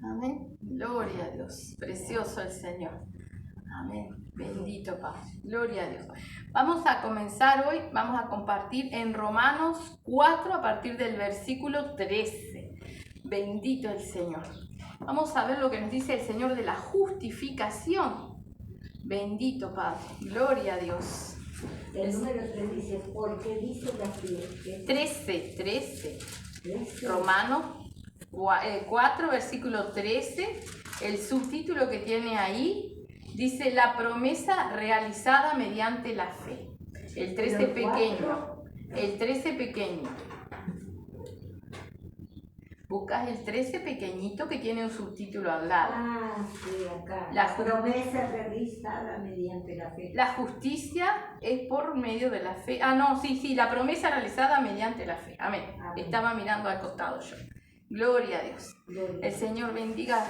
Amén. Gloria a Dios. Precioso el Señor. Amén. Bendito Padre. Gloria a Dios. Vamos a comenzar hoy, vamos a compartir en Romanos 4 a partir del versículo 13. Bendito el Señor. Vamos a ver lo que nos dice el Señor de la justificación. Bendito Padre. Gloria a Dios. El número 3 dice, ¿por qué dice la fiesta? 13. Romanos 4, versículo 13. El subtítulo que tiene ahí dice la promesa realizada mediante la fe. El 13 pequeño. El 13 pequeño. Buscas el 13 pequeñito que tiene un subtítulo al lado. Ah, sí, acá. La promesa realizada mediante la fe. La justicia es por medio de la fe. Sí, la promesa realizada mediante la fe. Amén. Estaba mirando al costado yo. Gloria a Dios. El Señor bendiga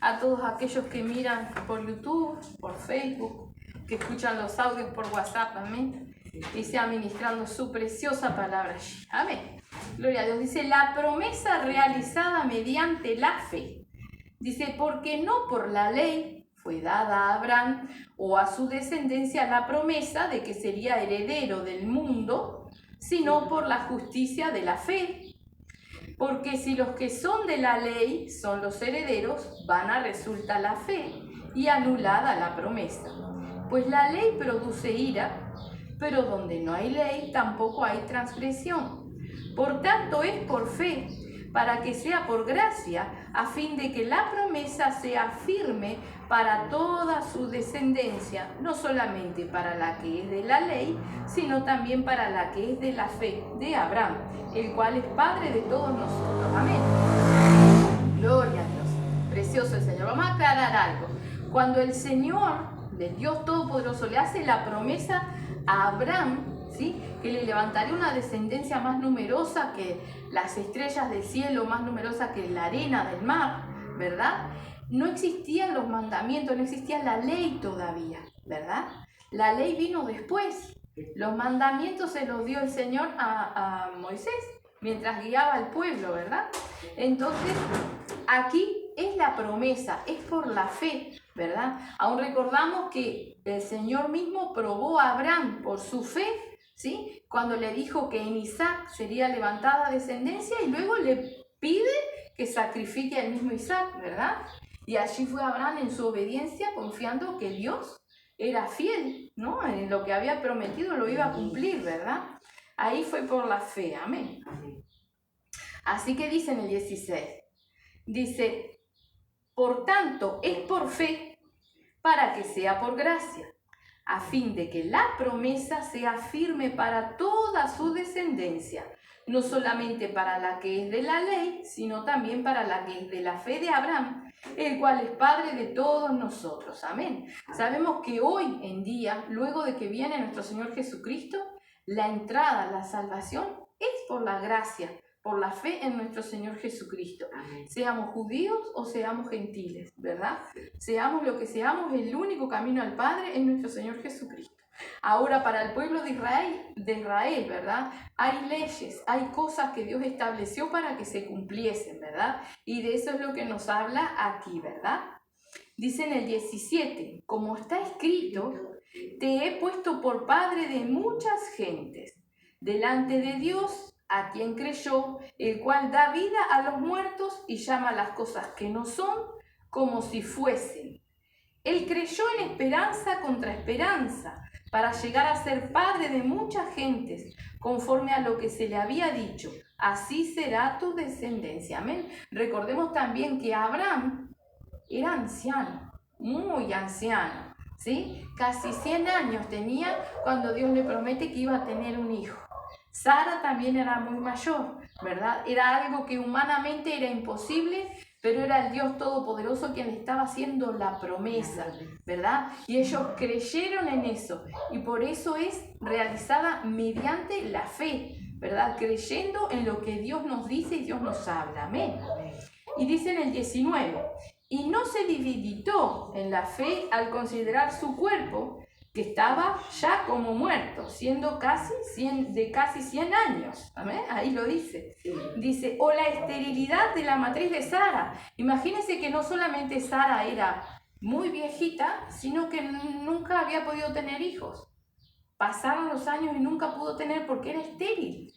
a todos aquellos que miran por YouTube, por Facebook, que escuchan los audios por WhatsApp. Amén. Y sea ministrando su preciosa palabra allí. Amén. Gloria a Dios. Dice, la promesa realizada mediante la fe. Dice, porque no por la ley fue dada a Abraham o a su descendencia la promesa de que sería heredero del mundo, sino por la justicia de la fe. Porque si los que son de la ley son los herederos, vana resulta la fe y anulada la promesa. Pues la ley produce ira, pero donde no hay ley tampoco hay transgresión. Por tanto es por fe, para que sea por gracia, a fin de que la promesa sea firme para toda su descendencia, no solamente para la que es de la ley, sino también para la que es de la fe de Abraham, el cual es Padre de todos nosotros. Amén. Gloria a Dios. Precioso el Señor. Vamos a aclarar algo. Cuando el Señor, del Dios Todopoderoso, le hace la promesa a Abraham, ¿sí?, que le levantaría una descendencia más numerosa que las estrellas del cielo, más numerosa que la arena del mar, ¿verdad? No existían los mandamientos, no existía la ley todavía, ¿verdad? La ley vino después. Los mandamientos se los dio el Señor a Moisés mientras guiaba al pueblo, ¿verdad? Entonces, aquí es la promesa, es por la fe, ¿verdad? Aún recordamos que el Señor mismo probó a Abraham por su fe, ¿sí?, cuando le dijo que en Isaac sería levantada descendencia y luego le pide que sacrifique al mismo Isaac, ¿verdad? Y allí fue Abraham en su obediencia, confiando que Dios era fiel, ¿no? En lo que había prometido lo iba a cumplir, ¿verdad? Ahí fue por la fe, amén. Así que dice en el 16, dice, por tanto es por fe, para que sea por gracia, a fin de que la promesa sea firme para toda su descendencia, no solamente para la que es de la ley, sino también para la que es de la fe de Abraham, el cual es Padre de todos nosotros. Amén. Sabemos que hoy en día, luego de que viene nuestro Señor Jesucristo, la entrada, la salvación es por la gracia, por la fe en nuestro Señor Jesucristo. Amén. Seamos judíos o seamos gentiles, ¿verdad? Seamos lo que seamos, el único camino al Padre es nuestro Señor Jesucristo. Ahora, para el pueblo de Israel, ¿verdad? Hay leyes, hay cosas que Dios estableció para que se cumpliesen, ¿verdad? Y de eso es lo que nos habla aquí, ¿verdad? Dice en el 17, como está escrito, te he puesto por padre de muchas gentes, delante de Dios, a quien creyó, el cual da vida a los muertos y llama las cosas que no son como si fuesen. Él creyó en esperanza contra esperanza, para llegar a ser padre de muchas gentes, conforme a lo que se le había dicho, así será tu descendencia. Amén. Recordemos también que Abraham era anciano, muy anciano, ¿sí? Casi 100 años tenía cuando Dios le promete que iba a tener un hijo. Sara también era muy mayor, ¿verdad? Era algo que humanamente era imposible, pero era el Dios Todopoderoso quien le estaba haciendo la promesa, ¿verdad? Y ellos creyeron en eso, y por eso es realizada mediante la fe, ¿verdad? Creyendo en lo que Dios nos dice y Dios nos habla, amén. Y dice en el 19, y no se debilitó en la fe al considerar su cuerpo, que estaba ya como muerto, siendo casi 100 años. ¿Amén? Ahí lo dice. Dice, o la esterilidad de la matriz de Sara. Imagínense que no solamente Sara era muy viejita, sino que nunca había podido tener hijos. Pasaron los años y nunca pudo tener porque era estéril.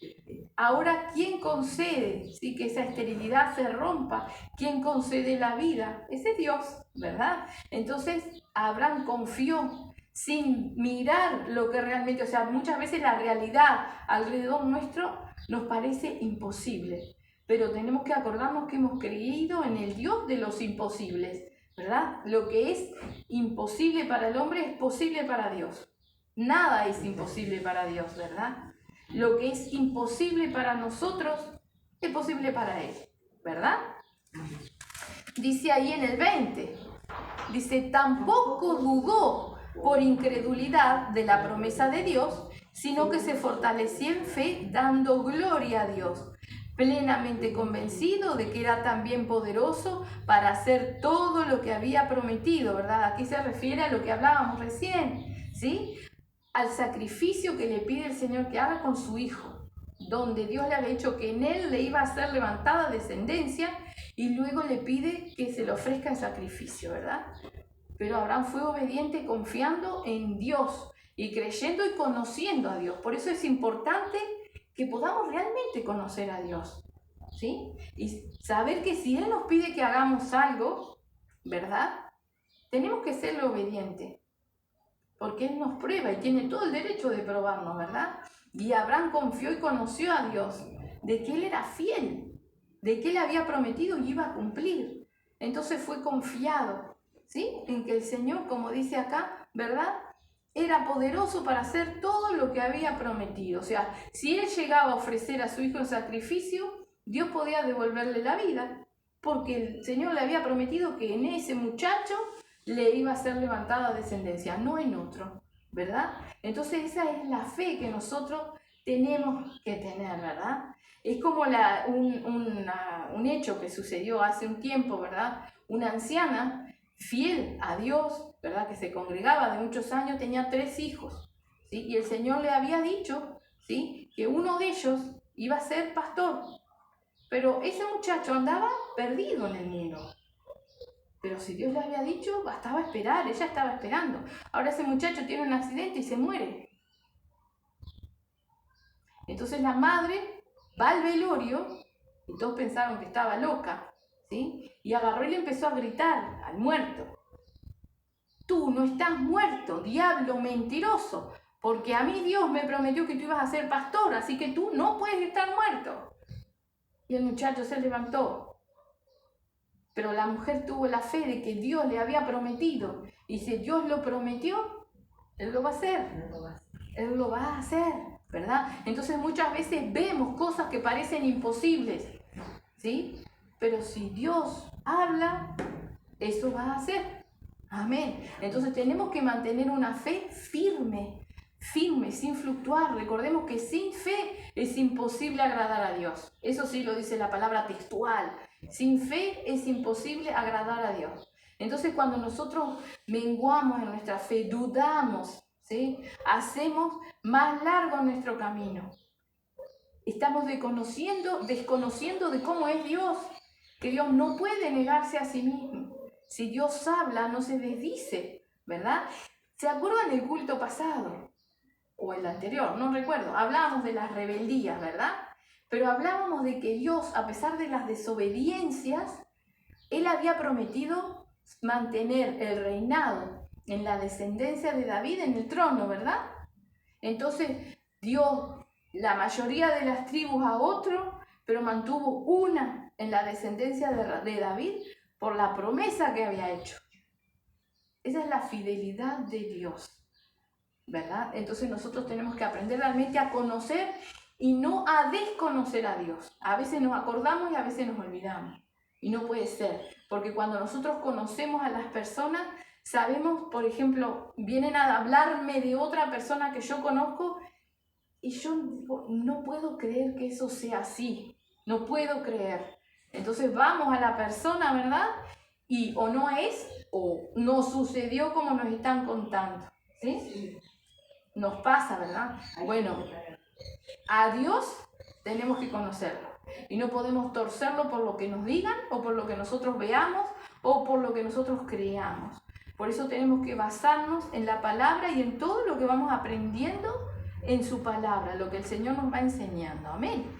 Ahora, ¿quién concede que esa esterilidad se rompa? ¿Quién concede la vida? Ese es Dios, ¿verdad? Entonces, Abraham confió sin mirar lo que realmente, o sea, muchas veces la realidad alrededor nuestro nos parece imposible, pero tenemos que acordarnos que hemos creído en el Dios de los imposibles, ¿verdad? Lo que es imposible para el hombre es posible para Dios. Nada es imposible para Dios, ¿verdad? Lo que es imposible para nosotros es posible para Él, ¿verdad? Dice ahí en el 20, dice, tampoco dudó por incredulidad de la promesa de Dios, sino que se fortalecía en fe dando gloria a Dios, plenamente convencido de que era también poderoso para hacer todo lo que había prometido, ¿verdad? Aquí se refiere a lo que hablábamos recién, ¿sí? Al sacrificio que le pide el Señor que haga con su hijo, donde Dios le había dicho que en él le iba a ser levantada descendencia y luego le pide que se le ofrezca en sacrificio, ¿verdad? Pero Abraham fue obediente confiando en Dios y creyendo y conociendo a Dios. Por eso es importante que podamos realmente conocer a Dios, ¿sí? Y saber que si Él nos pide que hagamos algo, ¿verdad? Tenemos que serle obedientes. Porque Él nos prueba y tiene todo el derecho de probarnos, ¿verdad? Y Abraham confió y conoció a Dios, de que Él era fiel, de que Él había prometido y iba a cumplir. Entonces fue confiado, ¿sí? En que el Señor, como dice acá, ¿verdad? Era poderoso para hacer todo lo que había prometido. O sea, si Él llegaba a ofrecer a su hijo en sacrificio, Dios podía devolverle la vida, porque el Señor le había prometido que en ese muchacho le iba a ser levantada descendencia, no en otro, ¿verdad? Entonces esa es la fe que nosotros tenemos que tener, ¿verdad? Es como un hecho que sucedió hace un tiempo, ¿verdad? Una anciana fiel a Dios, ¿verdad? Que se congregaba de muchos años, tenía 3 hijos, ¿sí? Y el Señor le había dicho, ¿sí? Que uno de ellos iba a ser pastor, pero ese muchacho andaba perdido en el mundo. Pero si Dios le había dicho, bastaba esperar, ella estaba esperando. Ahora ese muchacho tiene un accidente y se muere. Entonces la madre va al velorio, y todos pensaron que estaba loca, ¿sí? Y agarró y le empezó a gritar al muerto: tú no estás muerto, diablo mentiroso, porque a mí Dios me prometió que tú ibas a ser pastor, así que tú no puedes estar muerto. Y el muchacho se levantó. Pero la mujer tuvo la fe de que Dios le había prometido. Y si Dios lo prometió, Él lo va a hacer. Él lo va a hacer, ¿verdad? Entonces muchas veces vemos cosas que parecen imposibles, ¿sí? Pero si Dios habla, eso va a hacer. Amén. Entonces tenemos que mantener una fe firme, sin fluctuar. Recordemos que sin fe es imposible agradar a Dios. Eso sí lo dice la palabra textual. Sin fe es imposible agradar a Dios. Entonces cuando nosotros menguamos en nuestra fe, dudamos, ¿sí? Hacemos más largo nuestro camino. Estamos desconociendo de cómo es Dios, que Dios no puede negarse a sí mismo. Si Dios habla, no se desdice, ¿verdad? ¿Se acuerdan del culto pasado? O el anterior, no recuerdo. Hablábamos de las rebeldías, ¿verdad? Pero hablábamos de que Dios, a pesar de las desobediencias, Él había prometido mantener el reinado en la descendencia de David en el trono, ¿verdad? Entonces dio la mayoría de las tribus a otro, pero mantuvo una en la descendencia de David por la promesa que había hecho. Esa es la fidelidad de Dios, ¿verdad? Entonces nosotros tenemos que aprender realmente a conocer y no a desconocer a Dios. A veces nos acordamos y a veces nos olvidamos. Y no puede ser, porque cuando nosotros conocemos a las personas, sabemos, por ejemplo, vienen a hablarme de otra persona que yo conozco y yo digo, no puedo creer que eso sea así, no puedo creer. Entonces vamos a la persona, ¿verdad? Y o no es o no sucedió como nos están contando, ¿Sí? Nos pasa, ¿verdad? Bueno, a Dios tenemos que conocerlo y no podemos torcerlo por lo que nos digan o por lo que nosotros veamos o por lo que nosotros creamos. Por eso tenemos que basarnos en la palabra y en todo lo que vamos aprendiendo en su palabra, lo que el Señor nos va enseñando. Amén.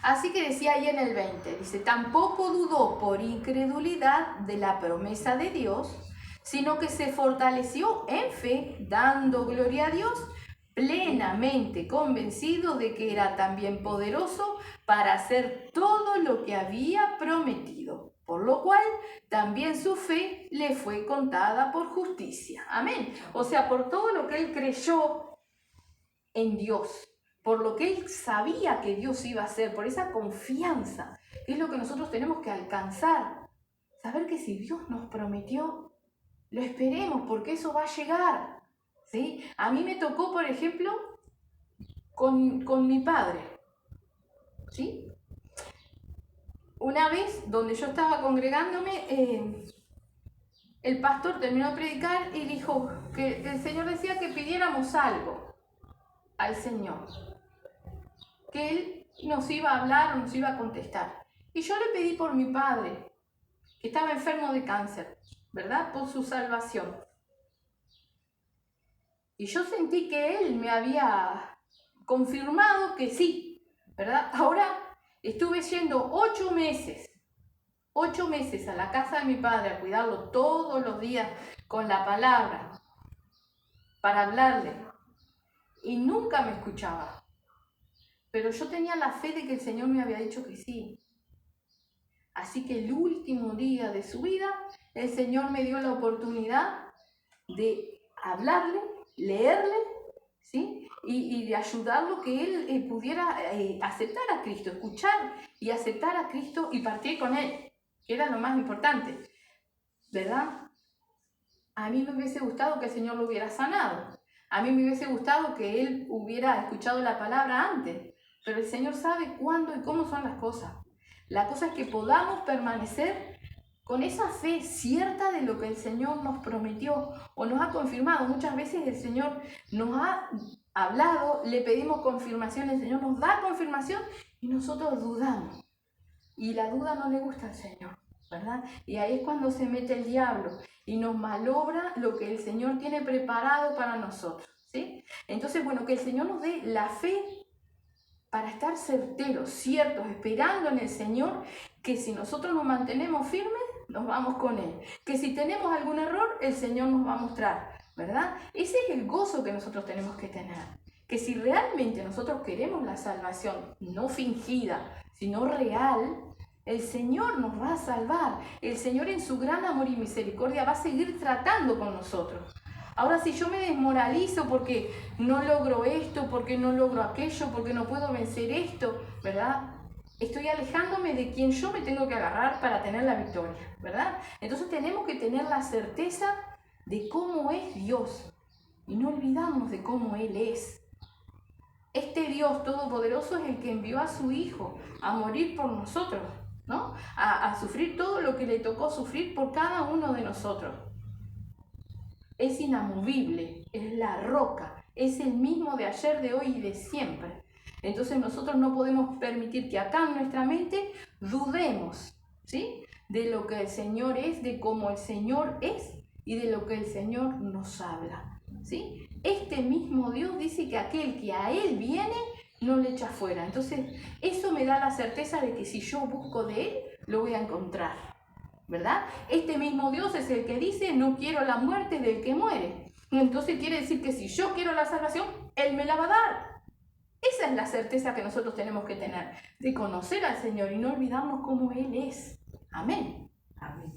Así que decía ahí en el 20, dice, tampoco dudó por incredulidad de la promesa de Dios, sino que se fortaleció en fe, dando gloria a Dios, plenamente convencido de que era también poderoso para hacer todo lo que había prometido, por lo cual también su fe le fue contada por justicia. Amén. O sea, por todo lo que él creyó en Dios, por lo que él sabía que Dios iba a hacer, por esa confianza, que es lo que nosotros tenemos que alcanzar. Saber que si Dios nos prometió, lo esperemos, porque eso va a llegar. ¿Sí? A mí me tocó, por ejemplo, con mi padre. ¿Sí? Una vez, donde yo estaba congregándome, el pastor terminó de predicar y dijo que el Señor decía que pidiéramos algo al Señor, que Él nos iba a hablar o nos iba a contestar. Y yo le pedí por mi padre, que estaba enfermo de cáncer, ¿verdad? Por su salvación. Y yo sentí que Él me había confirmado que sí, ¿verdad? Ahora estuve yendo 8 meses a la casa de mi padre a cuidarlo todos los días con la palabra, para hablarle. Y nunca me escuchaba. Pero yo tenía la fe de que el Señor me había dicho que sí. Así que el último día de su vida, el Señor me dio la oportunidad de hablarle, leerle, ¿sí? Y de ayudarlo que él pudiera aceptar a Cristo, escuchar y aceptar a Cristo y partir con Él, que era lo más importante, ¿verdad? A mí me hubiese gustado que el Señor lo hubiera sanado. A mí me hubiese gustado que él hubiera escuchado la palabra antes, pero el Señor sabe cuándo y cómo son las cosas. La cosa es que podamos permanecer con esa fe cierta de lo que el Señor nos prometió o nos ha confirmado. Muchas veces el Señor nos ha hablado, le pedimos confirmación, el Señor nos da confirmación y nosotros dudamos. Y la duda no le gusta al Señor, ¿verdad? Y ahí es cuando se mete el diablo y nos malogra lo que el Señor tiene preparado para nosotros, ¿sí? Entonces, bueno, que el Señor nos dé la fe para estar certeros, ciertos, esperando en el Señor, que si nosotros nos mantenemos firmes, nos vamos con Él. Que si tenemos algún error, el Señor nos va a mostrar, ¿verdad? Ese es el gozo que nosotros tenemos que tener. Que si realmente nosotros queremos la salvación, no fingida, sino real, el Señor nos va a salvar. El Señor en su gran amor y misericordia va a seguir tratando con nosotros. Ahora, si yo me desmoralizo porque no logro esto, porque no logro aquello, porque no puedo vencer esto, ¿verdad? Estoy alejándome de quien yo me tengo que agarrar para tener la victoria, ¿verdad? Entonces tenemos que tener la certeza de cómo es Dios y no olvidarnos de cómo Él es. Este Dios todopoderoso es el que envió a su Hijo a morir por nosotros, ¿no? A sufrir todo lo que le tocó sufrir por cada uno de nosotros. Es inamovible, es la roca, es el mismo de ayer, de hoy y de siempre. Entonces nosotros no podemos permitir que acá en nuestra mente dudemos, ¿sí? De lo que el Señor es, de cómo el Señor es y de lo que el Señor nos habla, ¿sí? Este mismo Dios dice que aquel que a Él viene no le echa fuera. Entonces eso me da la certeza de que si yo busco de Él, lo voy a encontrar, ¿verdad? Este mismo Dios es el que dice, no quiero la muerte del que muere. Entonces quiere decir que si yo quiero la salvación, Él me la va a dar. Esa es la certeza que nosotros tenemos que tener, de conocer al Señor y no olvidarnos cómo Él es. Amén. Amén.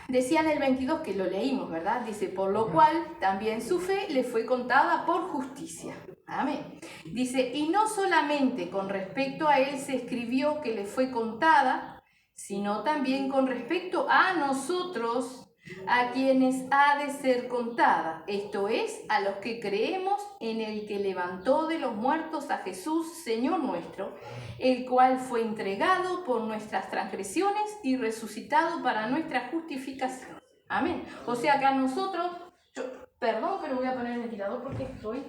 Decía en el 22 que lo leímos, ¿verdad? Dice, por lo cual también su fe le fue contada por justicia. Amén. Dice, y no solamente con respecto a Él se escribió que le fue contada, sino también con respecto a nosotros, a quienes ha de ser contada, esto es, a los que creemos en el que levantó de los muertos a Jesús, Señor nuestro, el cual fue entregado por nuestras transgresiones y resucitado para nuestra justificación. Amén. O sea que a nosotros, perdón, pero voy a poner el ventilador porque estoy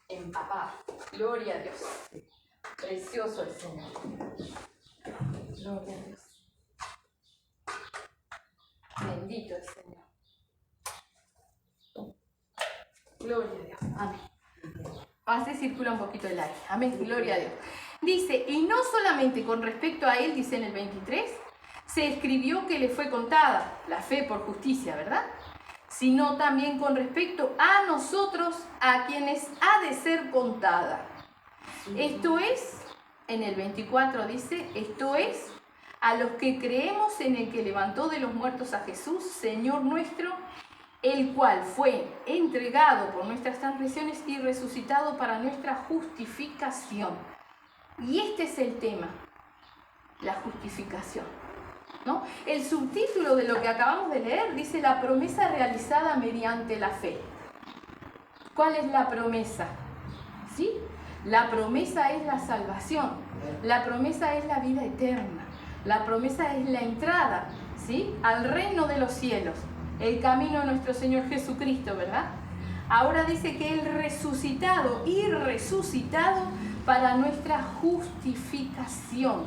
empapada. Gloria a Dios. Precioso el Señor. Gloria a Dios. Bendito el Señor. Gloria a Dios. Amén. Así circula un poquito el aire. Amén. Gloria a Dios. Dice, y no solamente con respecto a él, dice en el 23, se escribió que le fue contada la fe por justicia, ¿verdad? Sino también con respecto a nosotros, a quienes ha de ser contada. Esto es, en el 24 dice, esto es, a los que creemos en el que levantó de los muertos a Jesús, Señor nuestro, el cual fue entregado por nuestras transgresiones y resucitado para nuestra justificación. Y este es el tema, la justificación, ¿no? El subtítulo de lo que acabamos de leer dice la promesa realizada mediante la fe. ¿Cuál es la promesa? ¿Sí? La promesa es la salvación, la promesa es la vida eterna, la promesa es la entrada, ¿sí?, al reino de los cielos, el camino de nuestro Señor Jesucristo, ¿verdad? Ahora dice que Él resucitado y resucitado para nuestra justificación.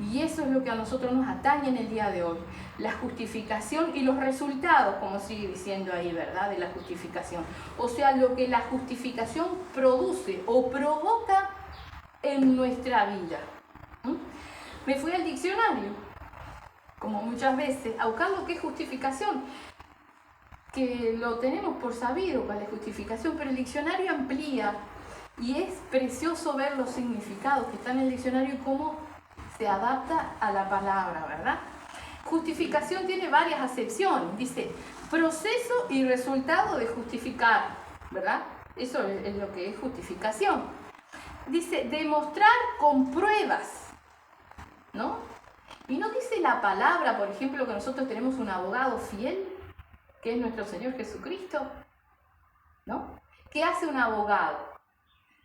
Y eso es lo que a nosotros nos atañe en el día de hoy. La justificación y los resultados, como sigue diciendo ahí, ¿verdad?, de la justificación. O sea, lo que la justificación produce o provoca en nuestra vida. Me fui al diccionario, como muchas veces, a buscar lo que es justificación, que lo tenemos por sabido cuál es justificación, pero el diccionario amplía y es precioso ver los significados que están en el diccionario y cómo se adapta a la palabra, ¿verdad? Justificación tiene varias acepciones. Dice, proceso y resultado de justificar, ¿verdad? Eso es lo que es justificación. Dice, demostrar con pruebas, ¿no? Y no dice la palabra, por ejemplo, que nosotros tenemos un abogado fiel, que es nuestro Señor Jesucristo, ¿no? ¿Qué hace un abogado?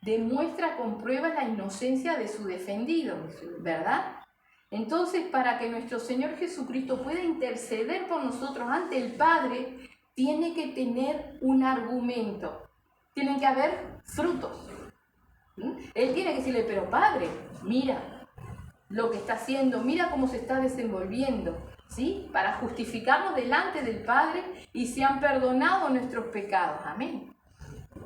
Demuestra con pruebas la inocencia de su defendido, ¿verdad? Entonces, para que nuestro Señor Jesucristo pueda interceder por nosotros ante el Padre, tiene que tener un argumento. Tienen que haber frutos. Él tiene que decirle, pero Padre, mira lo que está haciendo, mira cómo se está desenvolviendo, ¿sí? Para justificarnos delante del Padre y se han perdonado nuestros pecados. Amén.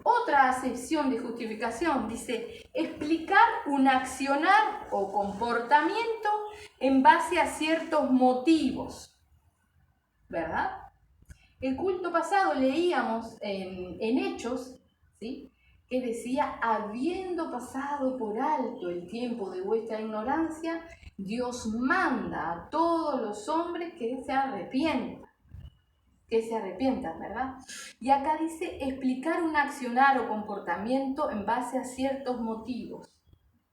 Otra acepción de justificación dice, explicar un accionar o comportamiento en base a ciertos motivos, ¿verdad? El culto pasado leíamos en Hechos, ¿sí?, que decía, habiendo pasado por alto el tiempo de vuestra ignorancia, Dios manda a todos los hombres que se arrepientan. Que se arrepientan, ¿verdad? Y acá dice explicar un accionar o comportamiento en base a ciertos motivos.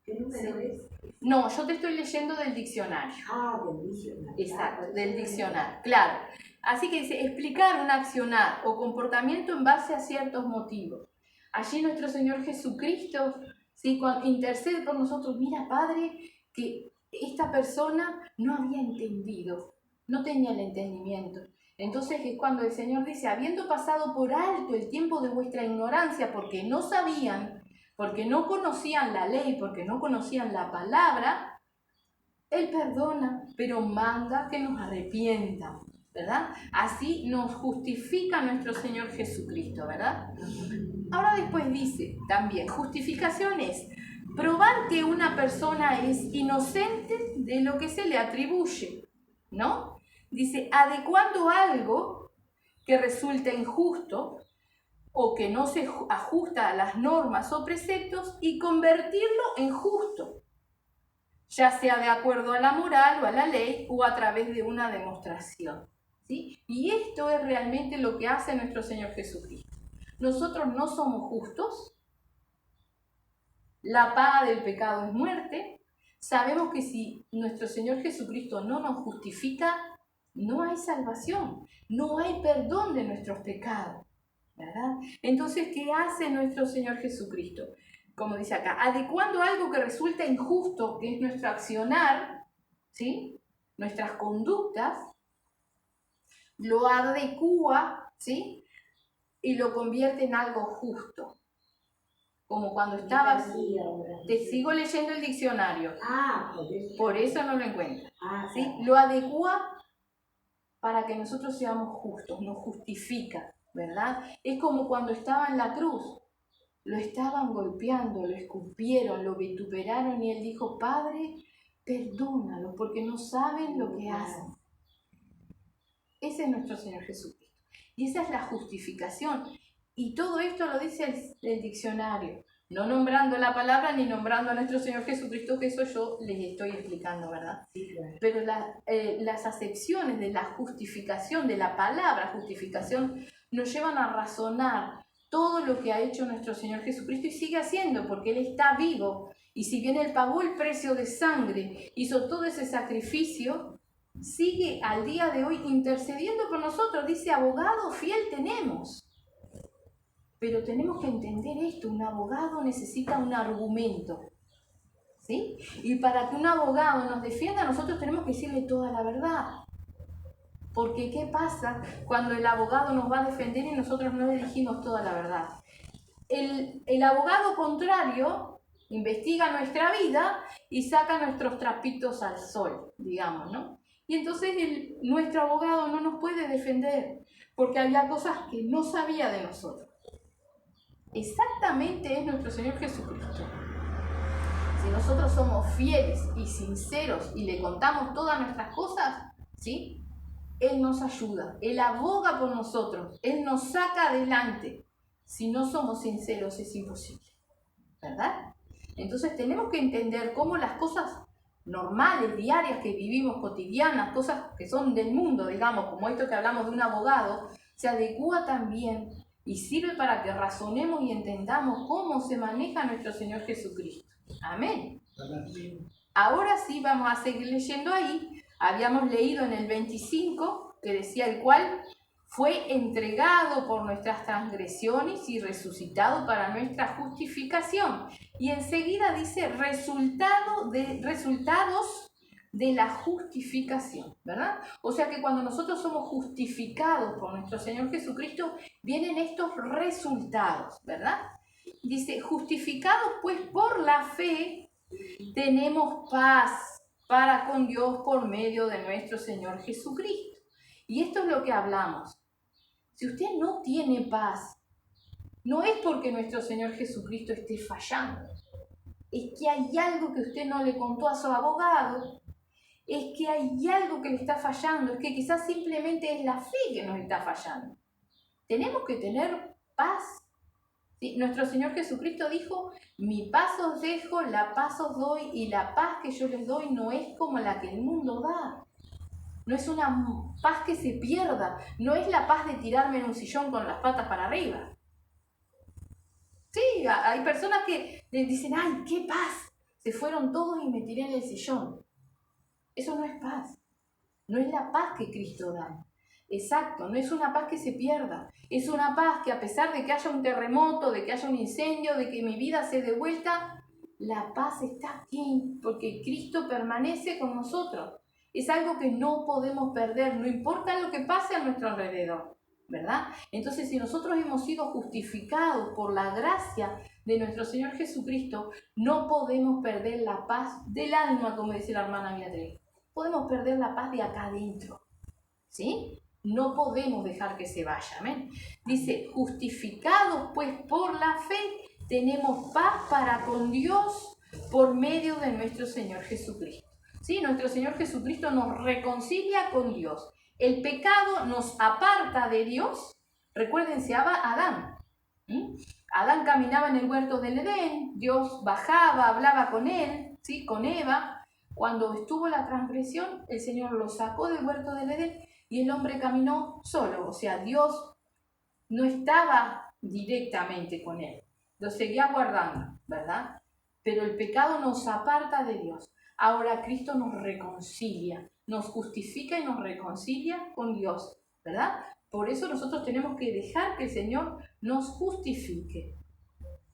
¿Qué número es? No, yo te estoy leyendo del diccionario. Ah, del diccionario. Exacto, del diccionario, claro. Así que dice explicar un accionar o comportamiento en base a ciertos motivos. Allí nuestro Señor Jesucristo, ¿sí?, cuando intercede por nosotros, mira, Padre, que esta persona no había entendido, no tenía el entendimiento. Entonces es cuando el Señor dice, habiendo pasado por alto el tiempo de vuestra ignorancia, porque no sabían, porque no conocían la ley, porque no conocían la palabra, Él perdona, pero manda que nos arrepientan, ¿verdad? Así nos justifica nuestro Señor Jesucristo, ¿verdad? Ahora después dice también, justificación es probar que una persona es inocente de lo que se le atribuye, ¿no? Dice, adecuando algo que resulta injusto o que no se ajusta a las normas o preceptos y convertirlo en justo, ya sea de acuerdo a la moral o a la ley o a través de una demostración, ¿sí? Y esto es realmente lo que hace nuestro Señor Jesucristo. Nosotros no somos justos, la paga del pecado es muerte. Sabemos que si nuestro Señor Jesucristo no nos justifica, no hay salvación, no hay perdón de nuestros pecados, ¿verdad? Entonces, ¿qué hace nuestro Señor Jesucristo? Como dice acá, adecuando algo que resulta injusto, que es nuestro accionar, ¿sí?, nuestras conductas, lo adecúa, ¿sí? Y lo convierte en algo justo. Como cuando estabas... Te sigo leyendo el diccionario. Por eso no lo encuentro. ¿Sí? Lo adecúa para que nosotros seamos justos, nos justifica, ¿verdad? Es como cuando estaba en la cruz. Lo estaban golpeando, lo escupieron, lo vituperaron y él dijo, Padre, perdónalos porque no saben lo que hacen. Ese es nuestro Señor Jesucristo. Y esa es la justificación. Y todo esto lo dice el diccionario. No nombrando la palabra ni nombrando a nuestro Señor Jesucristo, que eso yo les estoy explicando, ¿verdad? Sí, claro. Pero las acepciones de la justificación, de la palabra justificación, nos llevan a razonar todo lo que ha hecho nuestro Señor Jesucristo y sigue haciendo, porque Él está vivo. Y si bien Él pagó el precio de sangre, hizo todo ese sacrificio, sigue al día de hoy intercediendo por nosotros. Dice, abogado fiel tenemos. Pero tenemos que entender esto, un abogado necesita un argumento, ¿sí? Y para que un abogado nos defienda, nosotros tenemos que decirle toda la verdad. Porque ¿qué pasa cuando el abogado nos va a defender y nosotros no le dijimos toda la verdad? El abogado contrario investiga nuestra vida y saca nuestros trapitos al sol, digamos, ¿no? Y entonces nuestro abogado no nos puede defender porque había cosas que no sabía de nosotros. Exactamente es nuestro Señor Jesucristo. Si nosotros somos fieles y sinceros y le contamos todas nuestras cosas, ¿sí? Él nos ayuda, Él aboga por nosotros, Él nos saca adelante. Si no somos sinceros es imposible, ¿verdad? Entonces tenemos que entender cómo las cosas normales, diarias que vivimos, cotidianas, cosas que son del mundo, digamos, como esto que hablamos de un abogado, se adecúa también y sirve para que razonemos y entendamos cómo se maneja nuestro Señor Jesucristo. Amén. Ahora sí vamos a seguir leyendo ahí. Habíamos leído en el 25 que decía el cual fue entregado por nuestras transgresiones y resucitado para nuestra justificación. Y enseguida dice resultados de la justificación, ¿verdad? O sea que cuando nosotros somos justificados por nuestro Señor Jesucristo, vienen estos resultados, ¿verdad? Dice, justificados pues por la fe, tenemos paz para con Dios por medio de nuestro Señor Jesucristo. Y esto es lo que hablamos. Si usted no tiene paz, no es porque nuestro Señor Jesucristo esté fallando. Es que hay algo que usted no le contó a su abogado. Es que hay algo que le está fallando. Es que quizás simplemente es la fe que nos está fallando. Tenemos que tener paz. ¿Sí? Nuestro Señor Jesucristo dijo, mi paz os dejo, la paz os doy, y la paz que yo les doy no es como la que el mundo da. No es una paz que se pierda, no es la paz de tirarme en un sillón con las patas para arriba. Sí, hay personas que dicen, ¡ay, qué paz! Se fueron todos y me tiré en el sillón. Eso no es paz, no es la paz que Cristo da. Exacto, no es una paz que se pierda, es una paz que a pesar de que haya un terremoto, de que haya un incendio, de que mi vida se dé vuelta, la paz está aquí porque Cristo permanece con nosotros. Es algo que no podemos perder, no importa lo que pase a nuestro alrededor, ¿verdad? Entonces, si nosotros hemos sido justificados por la gracia de nuestro Señor Jesucristo, no podemos perder la paz del alma, como dice la hermana Beatriz. Podemos perder la paz de acá adentro, ¿sí? No podemos dejar que se vaya, ¿amén? Dice, justificados pues por la fe, tenemos paz para con Dios por medio de nuestro Señor Jesucristo. ¿Sí? Nuestro Señor Jesucristo nos reconcilia con Dios. El pecado nos aparta de Dios. Recuerden, se llama Adán. Adán caminaba en el huerto del Edén, Dios bajaba, hablaba con él, ¿sí? Con Eva. Cuando estuvo la transgresión, el Señor lo sacó del huerto del Edén y el hombre caminó solo. O sea, Dios no estaba directamente con él, lo seguía guardando, ¿verdad? Pero el pecado nos aparta de Dios. Ahora Cristo nos reconcilia, nos justifica y nos reconcilia con Dios, ¿verdad? Por eso nosotros tenemos que dejar que el Señor nos justifique.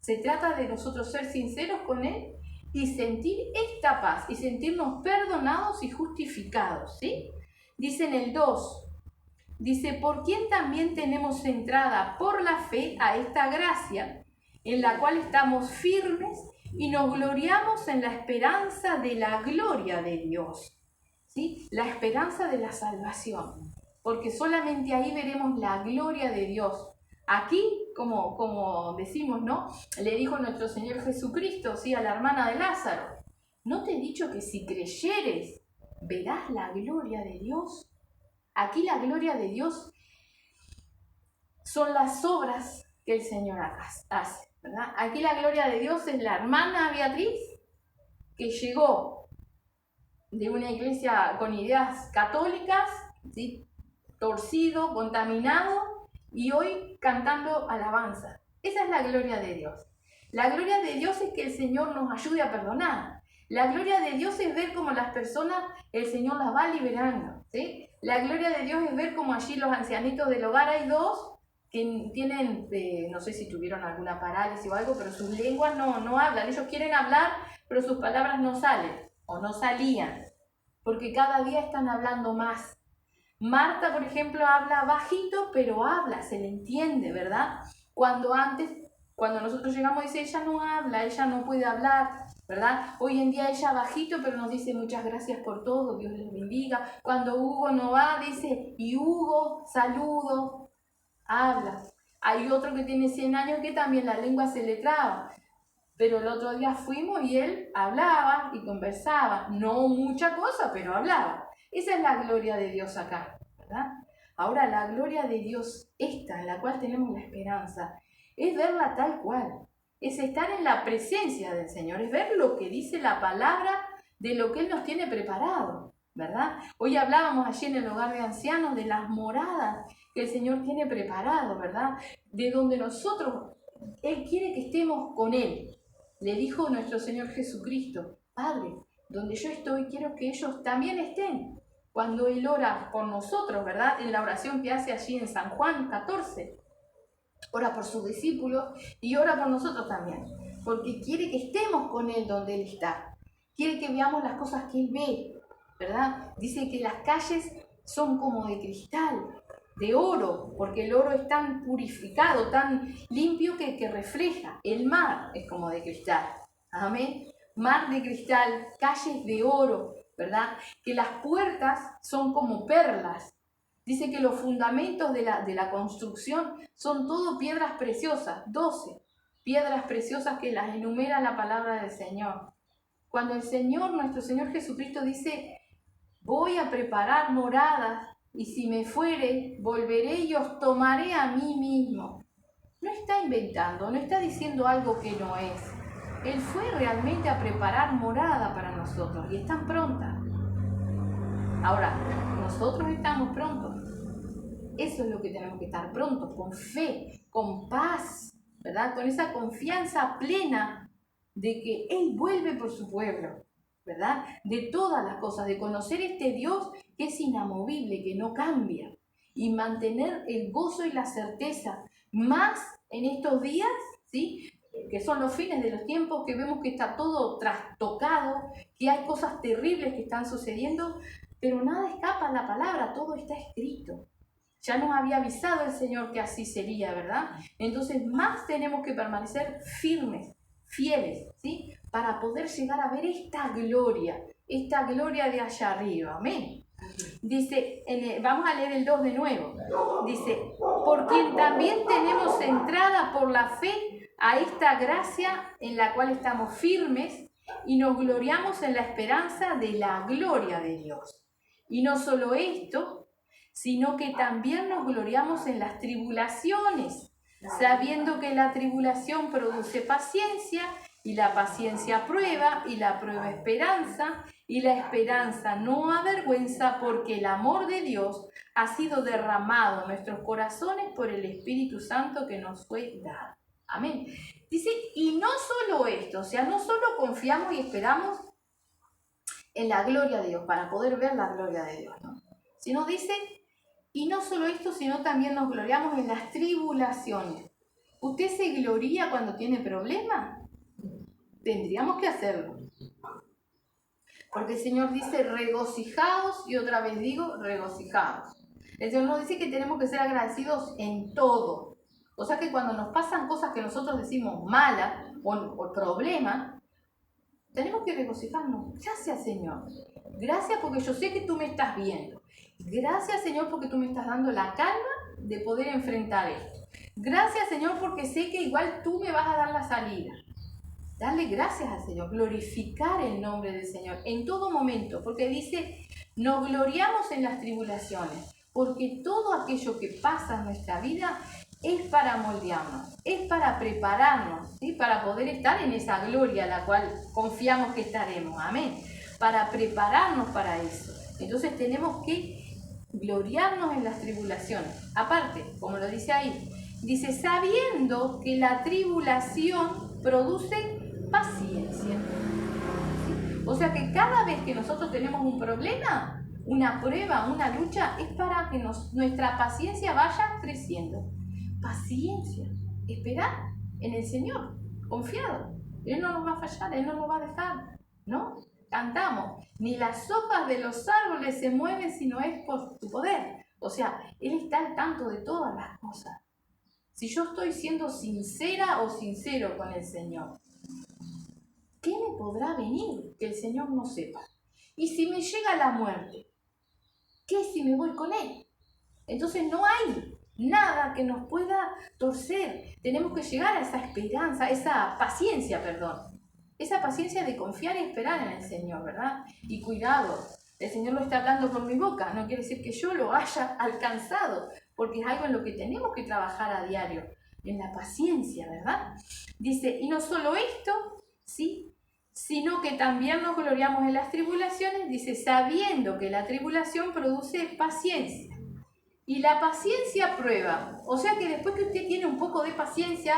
Se trata de nosotros ser sinceros con Él y sentir esta paz y sentirnos perdonados y justificados, ¿sí? Dice en el 2, Dice, por quien también tenemos entrada por la fe a esta gracia, en la cual estamos firmes y nos gloriamos en la esperanza de la gloria de Dios. ¿Sí? La esperanza de la salvación, porque solamente ahí veremos la gloria de Dios. Aquí, como decimos, ¿no? Le dijo nuestro Señor Jesucristo, ¿sí? A la hermana de Lázaro, ¿no te he dicho que si creyeres verás la gloria de Dios? Aquí la gloria de Dios son las obras que el Señor hace, ¿verdad? Aquí la gloria de Dios es la hermana Beatriz, que llegó de una iglesia con ideas católicas, ¿sí? Torcido, contaminado, y hoy cantando alabanza. Esa es la gloria de Dios. La gloria de Dios es que el Señor nos ayude a perdonar. La gloria de Dios es ver cómo las personas, el Señor las va liberando, ¿sí? La gloria de Dios es ver cómo allí los ancianitos del hogar, hay dos que tienen, no sé si tuvieron alguna parálisis o algo, pero sus lenguas no hablan. Ellos quieren hablar, pero sus palabras no salen o no salían, porque cada día están hablando más. Marta, por ejemplo, habla bajito, pero habla, se le entiende, ¿verdad? Cuando nosotros llegamos, dice, ella no habla, ella no puede hablar, ¿verdad? Hoy en día ella bajito, pero nos dice muchas gracias por todo, Dios les bendiga. Cuando Hugo no va, dice, y Hugo, saludo, habla. Hay otro que tiene 100 años que también la lengua se le traba. Pero el otro día fuimos y él hablaba y conversaba. No mucha cosa, pero hablaba. Esa es la gloria de Dios acá, ¿verdad? Ahora, la gloria de Dios, esta en la cual tenemos la esperanza, es verla tal cual. Es estar en la presencia del Señor, es ver lo que dice la palabra de lo que Él nos tiene preparado, ¿verdad? Hoy hablábamos allí en el hogar de ancianos de las moradas que el Señor tiene preparado, ¿verdad? De donde nosotros, Él quiere que estemos con Él. Le dijo nuestro Señor Jesucristo, Padre, donde yo estoy, quiero que ellos también estén. Cuando Él ora por nosotros, ¿verdad? En la oración que hace allí en San Juan 14, ora por sus discípulos y ora por nosotros también, porque quiere que estemos con Él donde Él está. Quiere que veamos las cosas que Él ve, ¿verdad? Dice que las calles son como de cristal, de oro, porque el oro es tan purificado, tan limpio que refleja. El mar es como de cristal, amén. Mar de cristal, calles de oro, ¿verdad? Que las puertas son como perlas. Dice que los fundamentos de la construcción son todo piedras preciosas, 12 piedras preciosas que las enumera la palabra del Señor. Cuando el Señor, nuestro Señor Jesucristo dice, voy a preparar moradas, y si me fuere, volveré y os tomaré a mí mismo. No está inventando, no está diciendo algo que no es. Él fue realmente a preparar morada para nosotros y están prontas. Ahora, nosotros estamos prontos. Eso es lo que tenemos que estar prontos, con fe, con paz, ¿verdad? Con esa confianza plena de que Él vuelve por su pueblo, ¿verdad? De todas las cosas, de conocer este Dios que es inamovible, que no cambia, y mantener el gozo y la certeza, más en estos días, ¿sí? Que son los fines de los tiempos, que vemos que está todo trastocado, que hay cosas terribles que están sucediendo, pero nada escapa a la palabra, todo está escrito. Ya nos había avisado el Señor que así sería, ¿verdad? Entonces más tenemos que permanecer firmes, fieles, ¿sí? Para poder llegar a ver esta gloria de allá arriba, amén. Dice, vamos a leer el 2 de nuevo. Dice, por quien también tenemos entrada por la fe a esta gracia en la cual estamos firmes y nos gloriamos en la esperanza de la gloria de Dios. Y no solo esto, sino que también nos gloriamos en las tribulaciones, sabiendo que la tribulación produce paciencia, y la paciencia prueba, y la prueba esperanza, y la esperanza no avergüenza, porque el amor de Dios ha sido derramado en nuestros corazones por el Espíritu Santo que nos fue dado. Amén. Dice, y no solo esto, o sea, no solo confiamos y esperamos en la gloria de Dios, para poder ver la gloria de Dios, ¿no? Sino dice, y no solo esto, sino también nos gloriamos en las tribulaciones. ¿Usted se gloria cuando tiene problemas? Tendríamos que hacerlo. Porque el Señor dice regocijaos, y otra vez digo regocijaos. El Señor nos dice que tenemos que ser agradecidos en todo. O sea que cuando nos pasan cosas que nosotros decimos malas o problemas, tenemos que regocijarnos. Gracias, Señor. Gracias porque yo sé que tú me estás viendo. Gracias, Señor, porque tú me estás dando la calma de poder enfrentar esto. Gracias, Señor, porque sé que igual tú me vas a dar la salida. Darle gracias al Señor, glorificar el nombre del Señor en todo momento, porque dice, nos gloriamos en las tribulaciones, porque todo aquello que pasa en nuestra vida es para moldearnos, es para prepararnos, ¿sí? Para poder estar en esa gloria a la cual confiamos que estaremos, amén, para prepararnos para eso. Entonces tenemos que gloriarnos en las tribulaciones. Aparte, como lo dice ahí, dice, sabiendo que la tribulación produce paciencia. ¿Sí? O sea que cada vez que nosotros tenemos un problema, una prueba, una lucha, es para que nuestra paciencia vaya creciendo. Paciencia, esperar en el Señor, confiado. Él no nos va a fallar, Él no nos va a dejar, ¿no? Cantamos, ni las hojas de los árboles se mueven si no es por tu poder. O sea, Él está al tanto de todas las cosas. Si yo estoy siendo sincera o sincero con el Señor, ¿qué me podrá venir que el Señor no sepa? Y si me llega la muerte, ¿qué si me voy con Él? Entonces no hay nada que nos pueda torcer. Tenemos que llegar a esa esperanza, esa paciencia de confiar y esperar en el Señor, ¿verdad? Y cuidado, el Señor lo está hablando por mi boca, no quiere decir que yo lo haya alcanzado, porque es algo en lo que tenemos que trabajar a diario, en la paciencia, ¿verdad? Dice, y no solo esto, ¿sí?, sino que también nos gloriamos en las tribulaciones, dice, sabiendo que la tribulación produce paciencia. Y la paciencia prueba. O sea que después que usted tiene un poco de paciencia,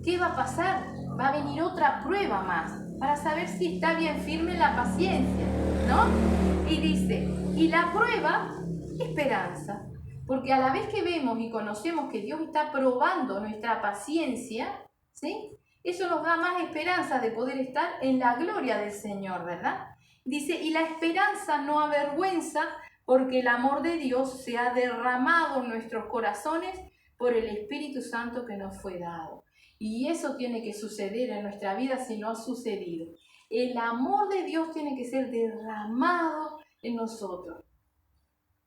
¿qué va a pasar? Va a venir otra prueba más, para saber si está bien firme la paciencia, ¿no? Y dice, y la prueba, esperanza. Porque a la vez que vemos y conocemos que Dios está probando nuestra paciencia, ¿sí?, eso nos da más esperanza de poder estar en la gloria del Señor, ¿verdad? Dice, y la esperanza no avergüenza, porque el amor de Dios se ha derramado en nuestros corazones por el Espíritu Santo que nos fue dado. Y eso tiene que suceder en nuestra vida si no ha sucedido. El amor de Dios tiene que ser derramado en nosotros.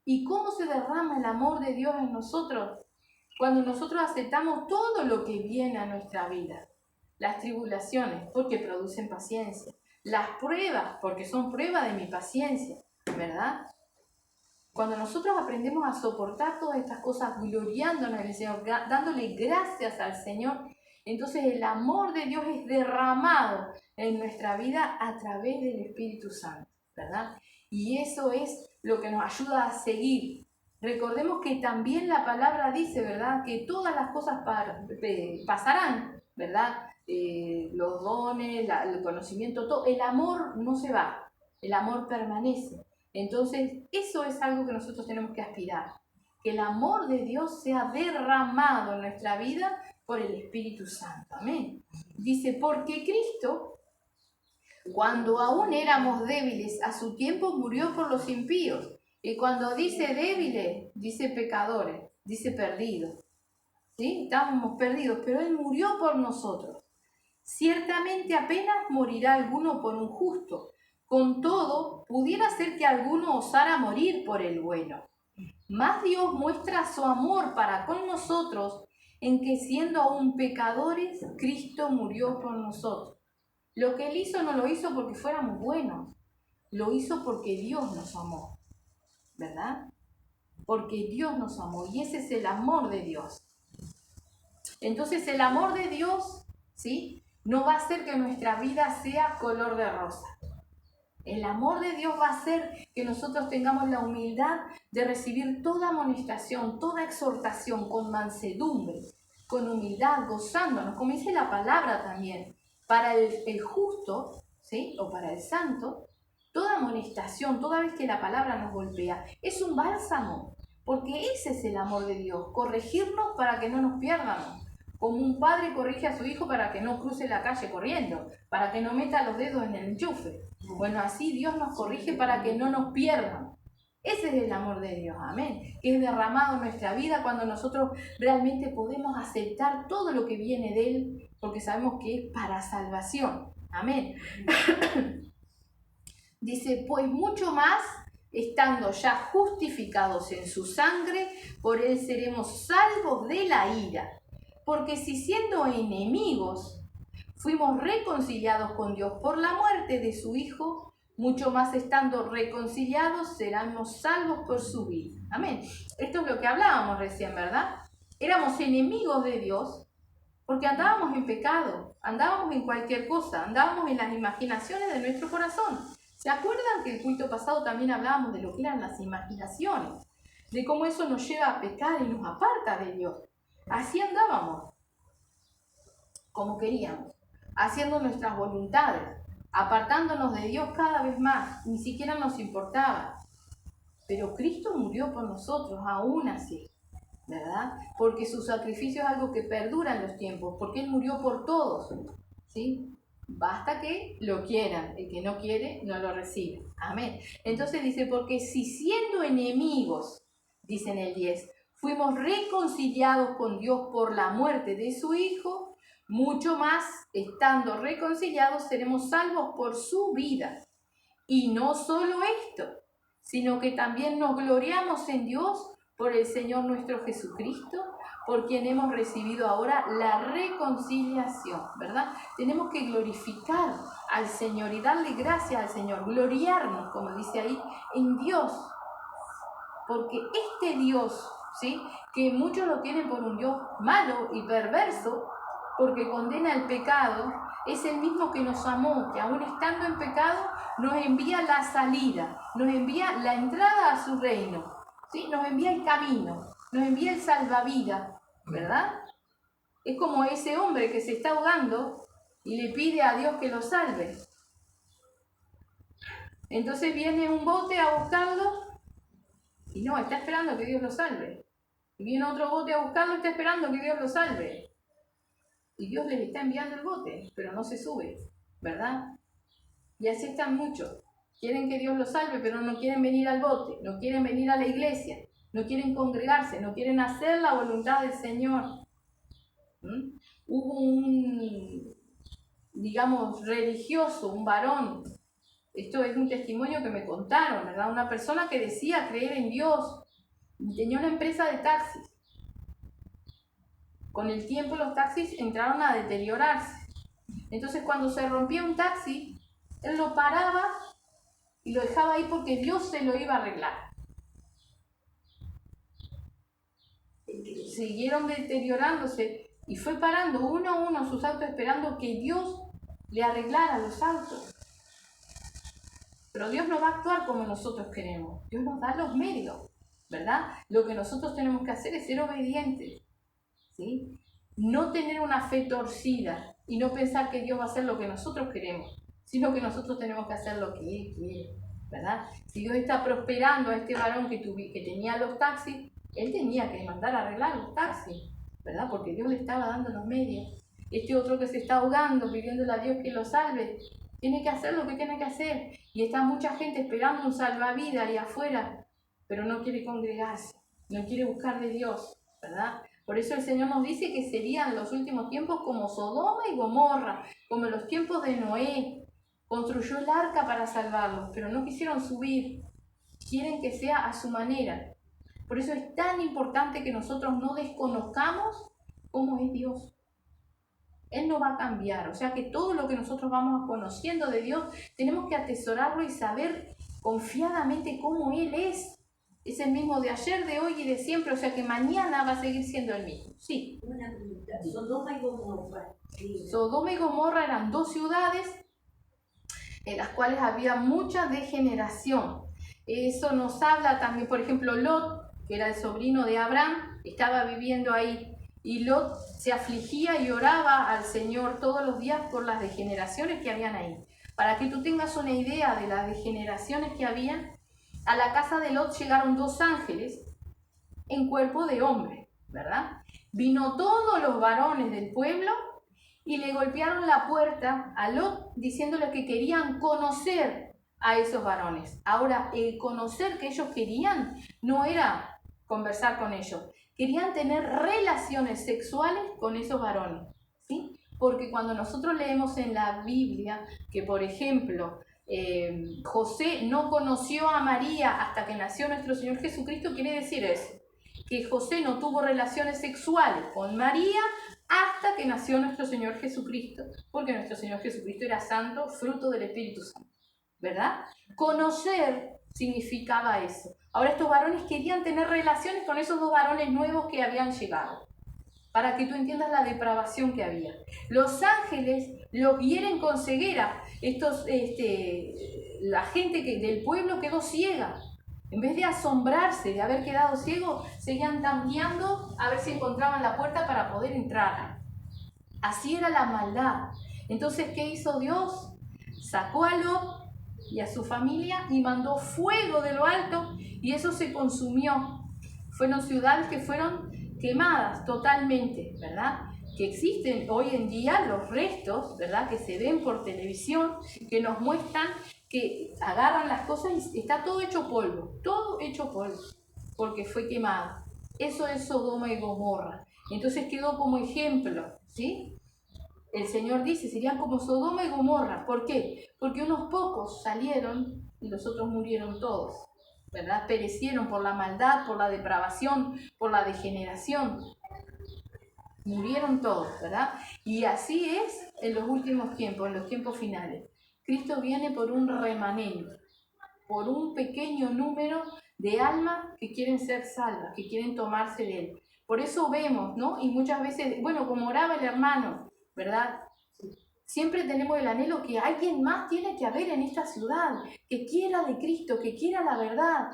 ¿Y cómo se derrama el amor de Dios en nosotros? Cuando nosotros aceptamos todo lo que viene a nuestra vida. Las tribulaciones, porque producen paciencia. Las pruebas, porque son pruebas de mi paciencia, ¿verdad? Cuando nosotros aprendemos a soportar todas estas cosas, gloriándonos en el Señor, dándole gracias al Señor, entonces el amor de Dios es derramado en nuestra vida a través del Espíritu Santo, ¿verdad? Y eso es lo que nos ayuda a seguir. Recordemos que también la palabra dice, ¿verdad?, que todas las cosas pasarán, ¿verdad? Los dones, el conocimiento, todo. El amor no se va, el amor permanece. Entonces, eso es algo que nosotros tenemos que aspirar, que el amor de Dios sea derramado en nuestra vida por el Espíritu Santo. Amén. Dice, porque Cristo, cuando aún éramos débiles, a su tiempo murió por los impíos. Y cuando dice débiles, dice pecadores, dice perdidos. ¿Sí? Estábamos perdidos, pero Él murió por nosotros. Ciertamente apenas morirá alguno por un justo. Con todo, pudiera ser que alguno osara morir por el bueno. Mas Dios muestra su amor para con nosotros en que siendo aún pecadores, Cristo murió por nosotros. Lo que Él hizo no lo hizo porque fuéramos buenos, lo hizo porque Dios nos amó, ¿verdad? Porque Dios nos amó y ese es el amor de Dios. Entonces el amor de Dios, ¿sí?, no va a hacer que nuestra vida sea color de rosa. El amor de Dios va a hacer que nosotros tengamos la humildad de recibir toda amonestación, toda exhortación con mansedumbre, con humildad, gozándonos, como dice la palabra también. Para el justo, ¿sí?, o para el santo, toda amonestación, toda vez que la palabra nos golpea, es un bálsamo, porque ese es el amor de Dios, corregirnos para que no nos pierdamos. Como un padre corrige a su hijo para que no cruce la calle corriendo, para que no meta los dedos en el enchufe. Bueno, así Dios nos corrige para que no nos pierdan, Ese es el amor de Dios, amén, que es derramado en nuestra vida cuando nosotros realmente podemos aceptar todo lo que viene de Él, porque sabemos que es para salvación, amén. Dice, pues mucho más, estando ya justificados en su sangre, por Él seremos salvos de la ira. Porque si siendo enemigos fuimos reconciliados con Dios por la muerte de su Hijo, mucho más estando reconciliados seremos salvos por su vida. Amén. Esto es lo que hablábamos recién, ¿verdad? Éramos enemigos de Dios porque andábamos en pecado, andábamos en cualquier cosa, andábamos en las imaginaciones de nuestro corazón. ¿Se acuerdan que el culto pasado también hablábamos de lo que eran las imaginaciones? De cómo eso nos lleva a pecar y nos aparta de Dios. Así andábamos, como queríamos, haciendo nuestras voluntades, apartándonos de Dios cada vez más, ni siquiera nos importaba. Pero Cristo murió por nosotros, aún así, ¿verdad? Porque su sacrificio es algo que perdura en los tiempos, porque Él murió por todos, ¿sí? Basta que lo quieran, el que no quiere no lo recibe. Amén. Entonces dice, porque si siendo enemigos, dice en el 10, fuimos reconciliados con Dios por la muerte de su Hijo, mucho más, estando reconciliados, seremos salvos por su vida. Y no solo esto, sino que también nos gloriamos en Dios por el Señor nuestro Jesucristo, por quien hemos recibido ahora la reconciliación, ¿verdad? Tenemos que glorificar al Señor y darle gracias al Señor, gloriarnos, como dice ahí, en Dios. Porque este Dios, ¿sí?, que muchos lo tienen por un Dios malo y perverso, porque condena el pecado, es el mismo que nos amó, que aún estando en pecado nos envía la salida, nos envía la entrada a su reino, ¿sí? Nos envía el camino, nos envía el salvavidas, ¿verdad? Es como ese hombre que se está ahogando y le pide a Dios que lo salve. Entonces viene un bote a buscarlo y no, está esperando que Dios lo salve. Y viene otro bote a buscarlo y está esperando que Dios lo salve. Y Dios les está enviando el bote, pero no se sube, ¿verdad? Y así están muchos. Quieren que Dios los salve, pero no quieren venir al bote, no quieren venir a la iglesia, no quieren congregarse, no quieren hacer la voluntad del Señor. Hubo un, digamos, religioso, un varón, esto es un testimonio que me contaron, ¿verdad? Una persona que decía creer en Dios y tenía una empresa de taxis. Con el tiempo los taxis entraron a deteriorarse. Entonces cuando se rompía un taxi, él lo paraba y lo dejaba ahí porque Dios se lo iba a arreglar. Siguieron deteriorándose y fue parando uno a uno sus autos esperando que Dios le arreglara los autos. Pero Dios no va a actuar como nosotros queremos. Dios nos da los medios, ¿verdad? Lo que nosotros tenemos que hacer es ser obedientes, ¿sí? No tener una fe torcida y no pensar que Dios va a hacer lo que nosotros queremos, sino que nosotros tenemos que hacer lo que Él quiere, ¿verdad? Si Dios está prosperando a este varón que tenía los taxis, Él tenía que mandar a arreglar los taxis, ¿verdad? Porque Dios le estaba dando los medios. Este otro que se está ahogando, pidiéndole a Dios que lo salve, tiene que hacer lo que tiene que hacer. Y está mucha gente esperando un salvavidas ahí afuera, pero no quiere congregarse, no quiere buscar de Dios, ¿verdad? Por eso el Señor nos dice que serían los últimos tiempos como Sodoma y Gomorra, como los tiempos de Noé. Construyó el arca para salvarlos, pero no quisieron subir. Quieren que sea a su manera. Por eso es tan importante que nosotros no desconozcamos cómo es Dios. Él no va a cambiar. O sea que todo lo que nosotros vamos conociendo de Dios, tenemos que atesorarlo y saber confiadamente cómo Él es. Es el mismo de ayer, de hoy y de siempre, o sea que mañana va a seguir siendo el mismo. Sí. Una pregunta. Sodoma y Gomorra. Sí. Sodoma y Gomorra eran dos ciudades en las cuales había mucha degeneración. Eso nos habla también, por ejemplo, Lot, que era el sobrino de Abraham, estaba viviendo ahí. Y Lot se afligía y oraba al Señor todos los días por las degeneraciones que habían ahí. Para que tú tengas una idea de las degeneraciones que habían, a la casa de Lot llegaron dos ángeles en cuerpo de hombre, ¿verdad? Vino todos los varones del pueblo y le golpearon la puerta a Lot diciéndole que querían conocer a esos varones. Ahora, el conocer que ellos querían no era conversar con ellos, querían tener relaciones sexuales con esos varones, ¿sí? Porque cuando nosotros leemos en la Biblia que, por ejemplo, José no conoció a María hasta que nació nuestro Señor Jesucristo, quiere decir eso, que José no tuvo relaciones sexuales con María hasta que nació nuestro Señor Jesucristo, porque nuestro Señor Jesucristo era santo, fruto del Espíritu Santo, ¿verdad? Conocer significaba eso. Ahora estos varones querían tener relaciones con esos dos varones nuevos que habían llegado, para que tú entiendas la depravación que había. Los ángeles los hieren con ceguera. La gente del pueblo quedó ciega. En vez de asombrarse de haber quedado ciego, seguían tanteando a ver si encontraban la puerta para poder entrar. Así era la maldad. Entonces, ¿qué hizo Dios? Sacó a Lot y a su familia y mandó fuego de lo alto y eso se consumió. Fueron ciudades que fueron quemadas totalmente, ¿verdad? Que existen hoy en día los restos, ¿verdad? Que se ven por televisión, que nos muestran que agarran las cosas y está todo hecho polvo, porque fue quemado. Eso es Sodoma y Gomorra. Entonces quedó como ejemplo, ¿sí? El Señor dice, serían como Sodoma y Gomorra. ¿Por qué? Porque unos pocos salieron y los otros murieron todos, ¿verdad? Perecieron por la maldad, por la depravación, por la degeneración. Murieron todos, ¿verdad? Y así es en los últimos tiempos, en los tiempos finales. Cristo viene por un remanente, por un pequeño número de almas que quieren ser salvas, que quieren tomarse de Él. Por eso vemos, ¿no? Y muchas veces, bueno, como oraba el hermano, ¿verdad? Siempre tenemos el anhelo que alguien más tiene que haber en esta ciudad, que quiera de Cristo, que quiera la verdad.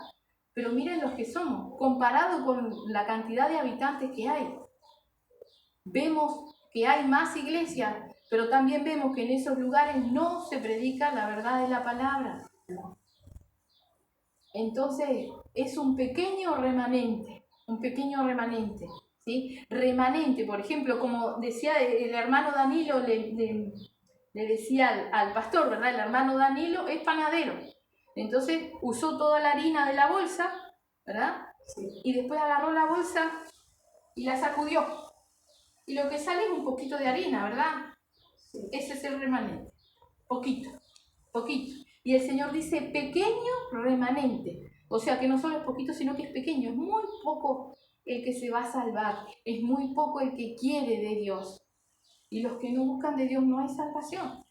Pero miren los que somos, comparado con la cantidad de habitantes que hay. Vemos que hay más iglesias, pero también vemos que en esos lugares no se predica la verdad de la palabra. Entonces, es un pequeño remanente, ¿sí? Remanente, por ejemplo, como decía el hermano Danilo, le decía al pastor, ¿verdad? El hermano Danilo es panadero. Entonces, usó toda la harina de la bolsa, ¿verdad? Sí. Y después agarró la bolsa y la sacudió. Y lo que sale es un poquito de harina, ¿verdad? Sí. Ese es el remanente. Poquito. Y el Señor dice pequeño remanente. O sea que no solo es poquito, sino que es pequeño. Es muy poco el que se va a salvar. Es muy poco el que quiere de Dios. Y los que no buscan de Dios no hay salvación.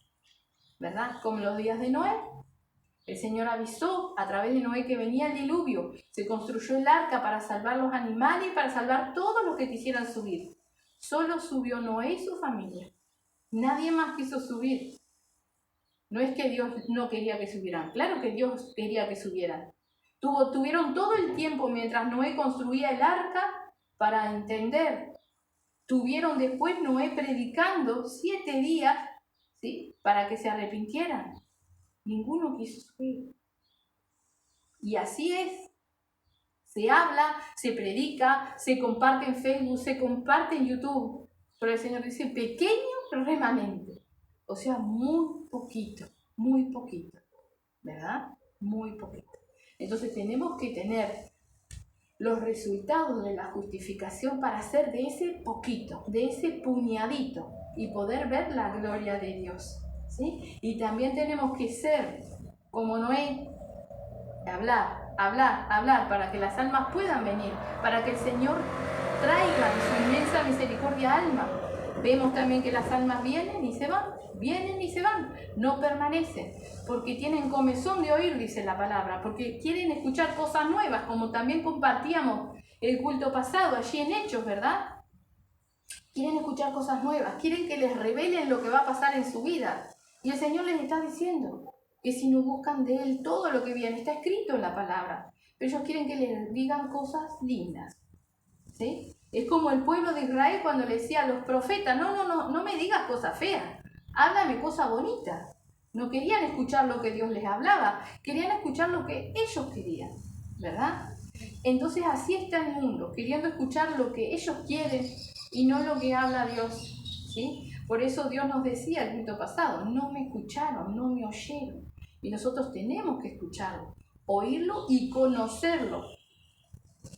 ¿Verdad? Como los días de Noé. El Señor avisó a través de Noé que venía el diluvio. Se construyó el arca para salvar los animales y para salvar todos los que quisieran subir. Solo subió Noé y su familia. Nadie más quiso subir. No es que Dios no quería que subieran. Claro que Dios quería que subieran. Tuvieron todo el tiempo mientras Noé construía el arca para entender. Tuvieron después Noé predicando 7 días, ¿sí? Para que se arrepintieran. Ninguno quiso subir. Y así es. Se habla, se predica, se comparte en Facebook, se comparte en YouTube. Pero el Señor dice pequeño remanente. O sea, muy poquito, ¿verdad? Muy poquito. Entonces tenemos que tener los resultados de la justificación para hacer de ese poquito, de ese puñadito y poder ver la gloria de Dios, ¿sí? Y también tenemos que ser como Noé, hablar para que las almas puedan venir, para que el Señor traiga en su inmensa misericordia almas. Vemos también que las almas vienen y se van, no permanecen, porque tienen comezón de oír, dice la palabra, porque quieren escuchar cosas nuevas, como también compartíamos el culto pasado, allí en Hechos, ¿verdad? Quieren escuchar cosas nuevas, quieren que les revelen lo que va a pasar en su vida. Y el Señor les está diciendo que si no buscan de Él todo lo que viene, está escrito en la palabra, pero ellos quieren que les digan cosas lindas, ¿sí? Es como el pueblo de Israel cuando le decía a los profetas, no me digas cosas feas, háblame cosas bonitas. No querían escuchar lo que Dios les hablaba, querían escuchar lo que ellos querían, ¿verdad? Entonces así está el mundo, queriendo escuchar lo que ellos quieren y no lo que habla Dios, ¿sí? Por eso Dios nos decía el culto pasado, no me escucharon, no me oyeron. Y nosotros tenemos que escucharlo, oírlo y conocerlo.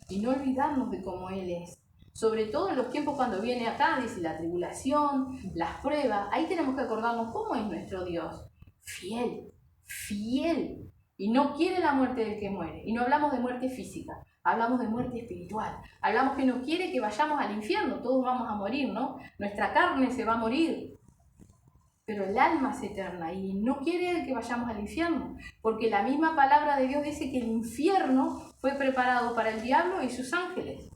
Y no olvidarnos de cómo Él es. Sobre todo en los tiempos cuando viene acá, dice la tribulación, las pruebas. Ahí tenemos que acordarnos cómo es nuestro Dios. Fiel, fiel. Y no quiere la muerte del que muere. Y no hablamos de muerte física, hablamos de muerte espiritual. Hablamos que no quiere que vayamos al infierno, todos vamos a morir, ¿no? Nuestra carne se va a morir, pero el alma es eterna y no quiere que vayamos al infierno, porque la misma palabra de Dios dice que el infierno fue preparado para el diablo y sus ángeles,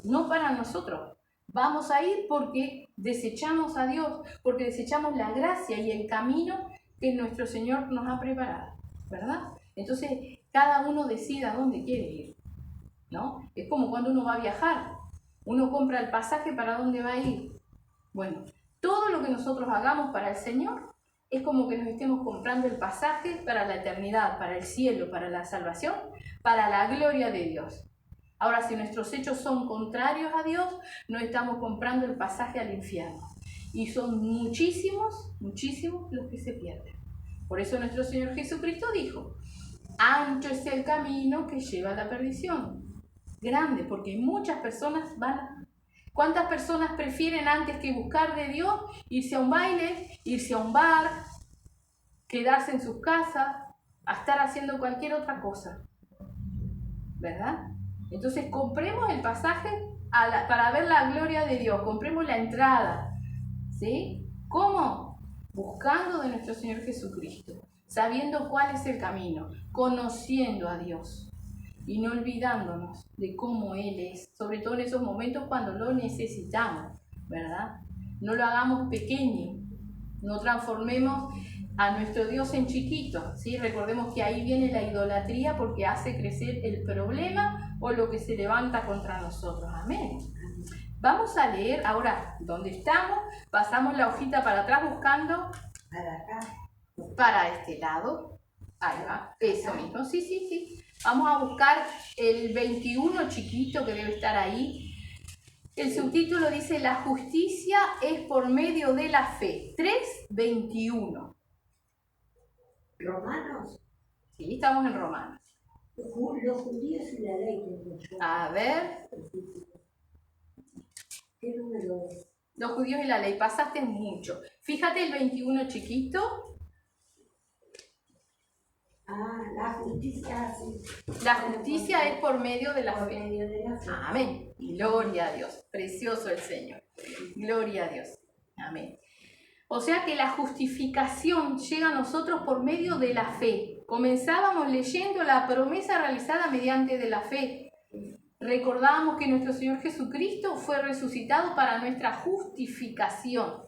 no para nosotros. Vamos a ir porque desechamos a Dios, porque desechamos la gracia y el camino que nuestro Señor nos ha preparado, ¿verdad? Entonces, cada uno decide a dónde quiere ir, ¿no? Es como cuando uno va a viajar. Uno compra el pasaje para dónde va a ir. Bueno, todo lo que nosotros hagamos para el Señor es como que nos estemos comprando el pasaje para la eternidad, para el cielo, para la salvación, para la gloria de Dios. Ahora, si nuestros hechos son contrarios a Dios, no estamos comprando el pasaje al infierno. Y son muchísimos, muchísimos los que se pierden. Por eso nuestro Señor Jesucristo dijo: ancho es el camino que lleva a la perdición. Grande, porque muchas personas van a... ¿Cuántas personas prefieren antes que buscar de Dios irse a un baile, irse a un bar, quedarse en sus casas, a estar haciendo cualquier otra cosa? ¿Verdad? Entonces compremos el pasaje para ver la gloria de Dios, compremos la entrada. ¿Sí? ¿Cómo? Buscando de nuestro Señor Jesucristo, sabiendo cuál es el camino, conociendo a Dios y no olvidándonos de cómo Él es, sobre todo en esos momentos cuando lo necesitamos, ¿verdad? No lo hagamos pequeño, no transformemos a nuestro Dios en chiquito, ¿sí? Recordemos que ahí viene la idolatría porque hace crecer el problema o lo que se levanta contra nosotros. Amén. Vamos a leer ahora donde estamos, pasamos la hojita para atrás buscando para este lado. Ahí va, eso mismo, sí. Vamos a buscar el 21 chiquito que debe estar ahí. El subtítulo dice: la justicia es por medio de la fe. 3:21. ¿Romanos? Sí, estamos en Romanos. Los judíos y la ley. A ver. ¿Qué número es? Los judíos y la ley. Pasaste mucho. Fíjate el 21 chiquito. La justicia, sí. La justicia es por medio de la Por fe. medio de la fe. Amén. Gloria a Dios. Precioso el Señor. Gloria a Dios. Amén. O sea que la justificación llega a nosotros por medio de la fe. Comenzábamos leyendo la promesa realizada mediante de la fe. Recordábamos que nuestro Señor Jesucristo fue resucitado para nuestra justificación.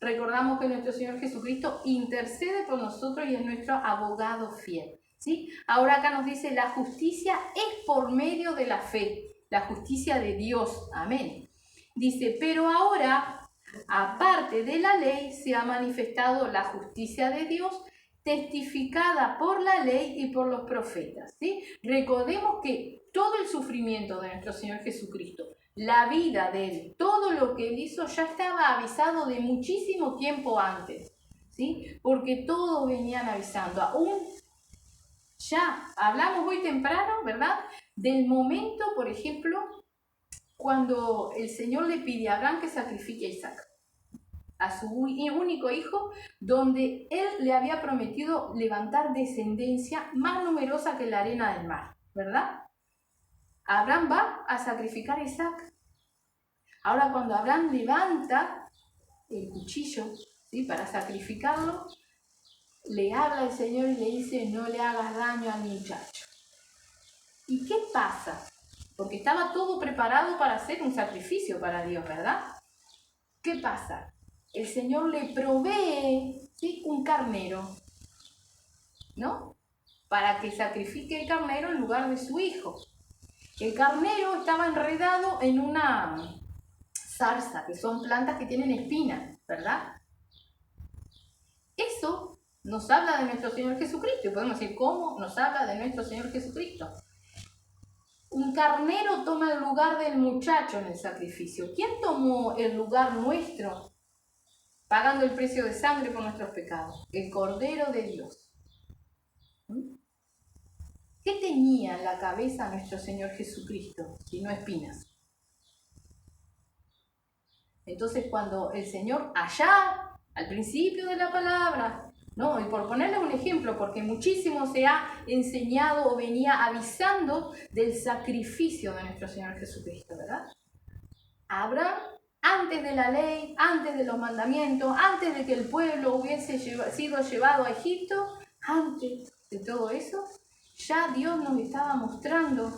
Recordamos que nuestro Señor Jesucristo intercede por nosotros y es nuestro abogado fiel, ¿sí? Ahora acá nos dice: la justicia es por medio de la fe, la justicia de Dios. Amén. Dice: pero ahora, aparte de la ley, se ha manifestado la justicia de Dios, testificada por la ley y por los profetas, ¿sí? Recordemos que todo el sufrimiento de nuestro Señor Jesucristo, la vida de Él, todo lo que Él hizo ya estaba avisado de muchísimo tiempo antes, ¿sí? Porque todos venían avisando. Aún ya hablamos hoy temprano, ¿verdad? Del momento, por ejemplo, cuando el Señor le pide a Abraham que sacrifique a Isaac, a su único hijo, donde Él le había prometido levantar descendencia más numerosa que la arena del mar, ¿verdad? Abraham va a sacrificar a Isaac. Ahora, cuando Abraham levanta el cuchillo, ¿sí?, para sacrificarlo, le habla el Señor y le dice: no le hagas daño al muchacho. ¿Y qué pasa? Porque estaba todo preparado para hacer un sacrificio para Dios, ¿verdad? ¿Qué pasa? El Señor le provee, ¿sí?, un carnero, ¿no? Para que sacrifique el carnero en lugar de su hijo. El carnero estaba enredado en una zarza, que son plantas que tienen espinas, ¿verdad? Eso nos habla de nuestro Señor Jesucristo. Y podemos decir: ¿cómo nos habla de nuestro Señor Jesucristo? Un carnero toma el lugar del muchacho en el sacrificio. ¿Quién tomó el lugar nuestro, pagando el precio de sangre por nuestros pecados? El Cordero de Dios. ¿Qué tenía en la cabeza nuestro Señor Jesucristo, si no espinas? Entonces, cuando el Señor allá, al principio de la palabra, ¿no? Y por ponerle un ejemplo, porque muchísimo se ha enseñado o venía avisando del sacrificio de nuestro Señor Jesucristo, ¿verdad? Abraham, antes de la ley, antes de los mandamientos, antes de que el pueblo hubiese sido llevado a Egipto, antes de todo eso, ya Dios nos estaba mostrando,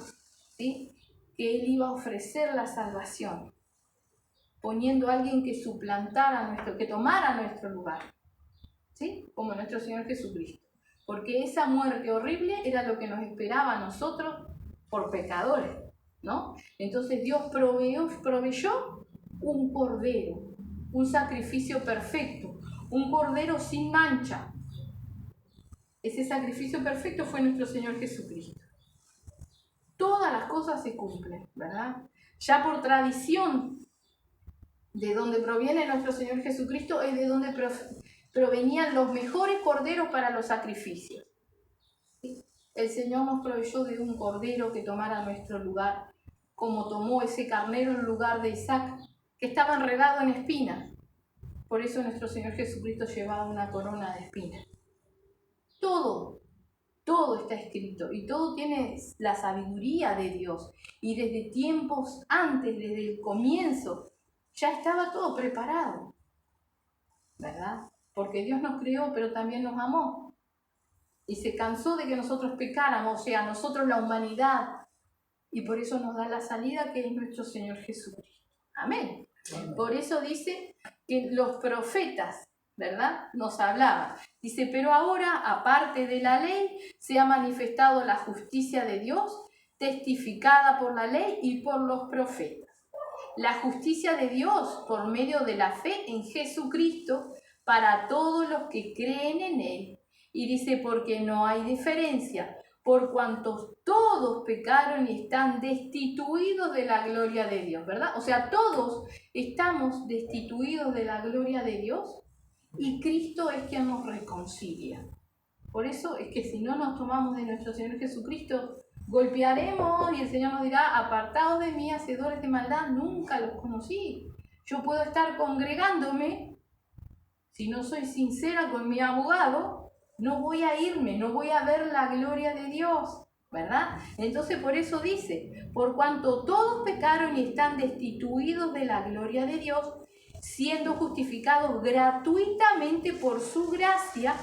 ¿sí?, que Él iba a ofrecer la salvación, poniendo a alguien que suplantara que tomara nuestro lugar, ¿sí?, como nuestro Señor Jesucristo. Porque esa muerte horrible era lo que nos esperaba a nosotros por pecadores, ¿no? Entonces Dios proveyó un cordero, un sacrificio perfecto, un cordero sin mancha. Ese sacrificio perfecto fue nuestro Señor Jesucristo. Todas las cosas se cumplen, ¿verdad? Ya por tradición, de donde proviene nuestro Señor Jesucristo es de donde provenían los mejores corderos para los sacrificios. ¿Sí? El Señor nos proveyó de un cordero que tomara nuestro lugar, como tomó ese carnero en lugar de Isaac, que estaba enredado en espinas. Por eso nuestro Señor Jesucristo llevaba una corona de espinas. Todo está escrito y todo tiene la sabiduría de Dios. Y desde tiempos antes, desde el comienzo, ya estaba todo preparado, ¿verdad? Porque Dios nos creó, pero también nos amó. Y se cansó de que nosotros pecáramos, o sea, nosotros la humanidad. Y por eso nos da la salida, que es nuestro Señor Jesucristo. Amén. Por eso dice que los profetas, ¿verdad?, nos hablaban. Dice, pero ahora, aparte de la ley, se ha manifestado la justicia de Dios, testificada por la ley y por los profetas. La justicia de Dios por medio de la fe en Jesucristo para todos los que creen en Él. Y dice, porque no hay diferencia, por cuanto todos pecaron y están destituidos de la gloria de Dios, ¿verdad? O sea, todos estamos destituidos de la gloria de Dios y Cristo es quien nos reconcilia. Por eso es que si no nos tomamos de nuestro Señor Jesucristo, golpearemos y el Señor nos dirá, apartados de mí, hacedores de maldad, nunca los conocí. Yo puedo estar congregándome, si no soy sincera con mi abogado, no voy a irme, no voy a ver la gloria de Dios, ¿verdad? Entonces por eso dice, por cuanto todos pecaron y están destituidos de la gloria de Dios, siendo justificados gratuitamente por su gracia,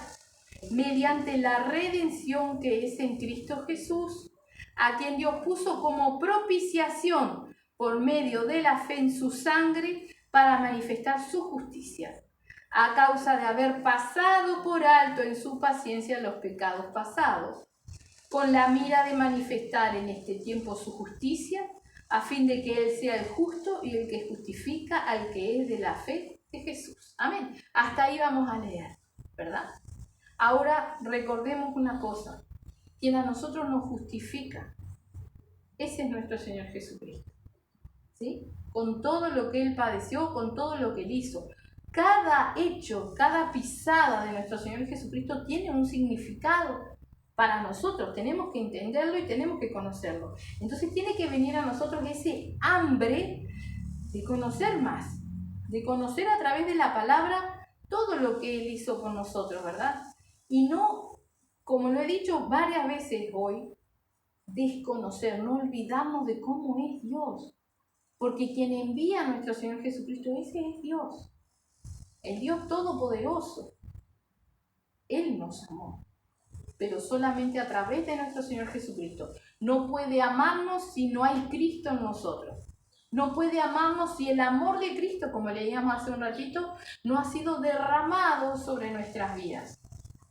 mediante la redención que es en Cristo Jesús, a quien Dios puso como propiciación por medio de la fe en su sangre para manifestar su justicia, a causa de haber pasado por alto en su paciencia los pecados pasados, con la mira de manifestar en este tiempo su justicia, a fin de que Él sea el justo y el que justifica al que es de la fe de Jesús. Amén. Hasta ahí vamos a leer, ¿verdad? Ahora recordemos una cosa, quien a nosotros nos justifica, ese es nuestro Señor Jesucristo, ¿sí? Con todo lo que Él padeció, con todo lo que Él hizo. Cada hecho, cada pisada de nuestro Señor Jesucristo tiene un significado para nosotros. Tenemos que entenderlo y tenemos que conocerlo. Entonces tiene que venir a nosotros ese hambre de conocer más, de conocer a través de la palabra todo lo que Él hizo con nosotros, ¿verdad? Y no, como lo he dicho varias veces hoy, desconocer, no olvidarnos de cómo es Dios. Porque quien envía a nuestro Señor Jesucristo, ese es Dios. El Dios Todopoderoso. Él nos amó, pero solamente a través de nuestro Señor Jesucristo. No puede amarnos si no hay Cristo en nosotros. No puede amarnos si el amor de Cristo, como leíamos hace un ratito, no ha sido derramado sobre nuestras vidas,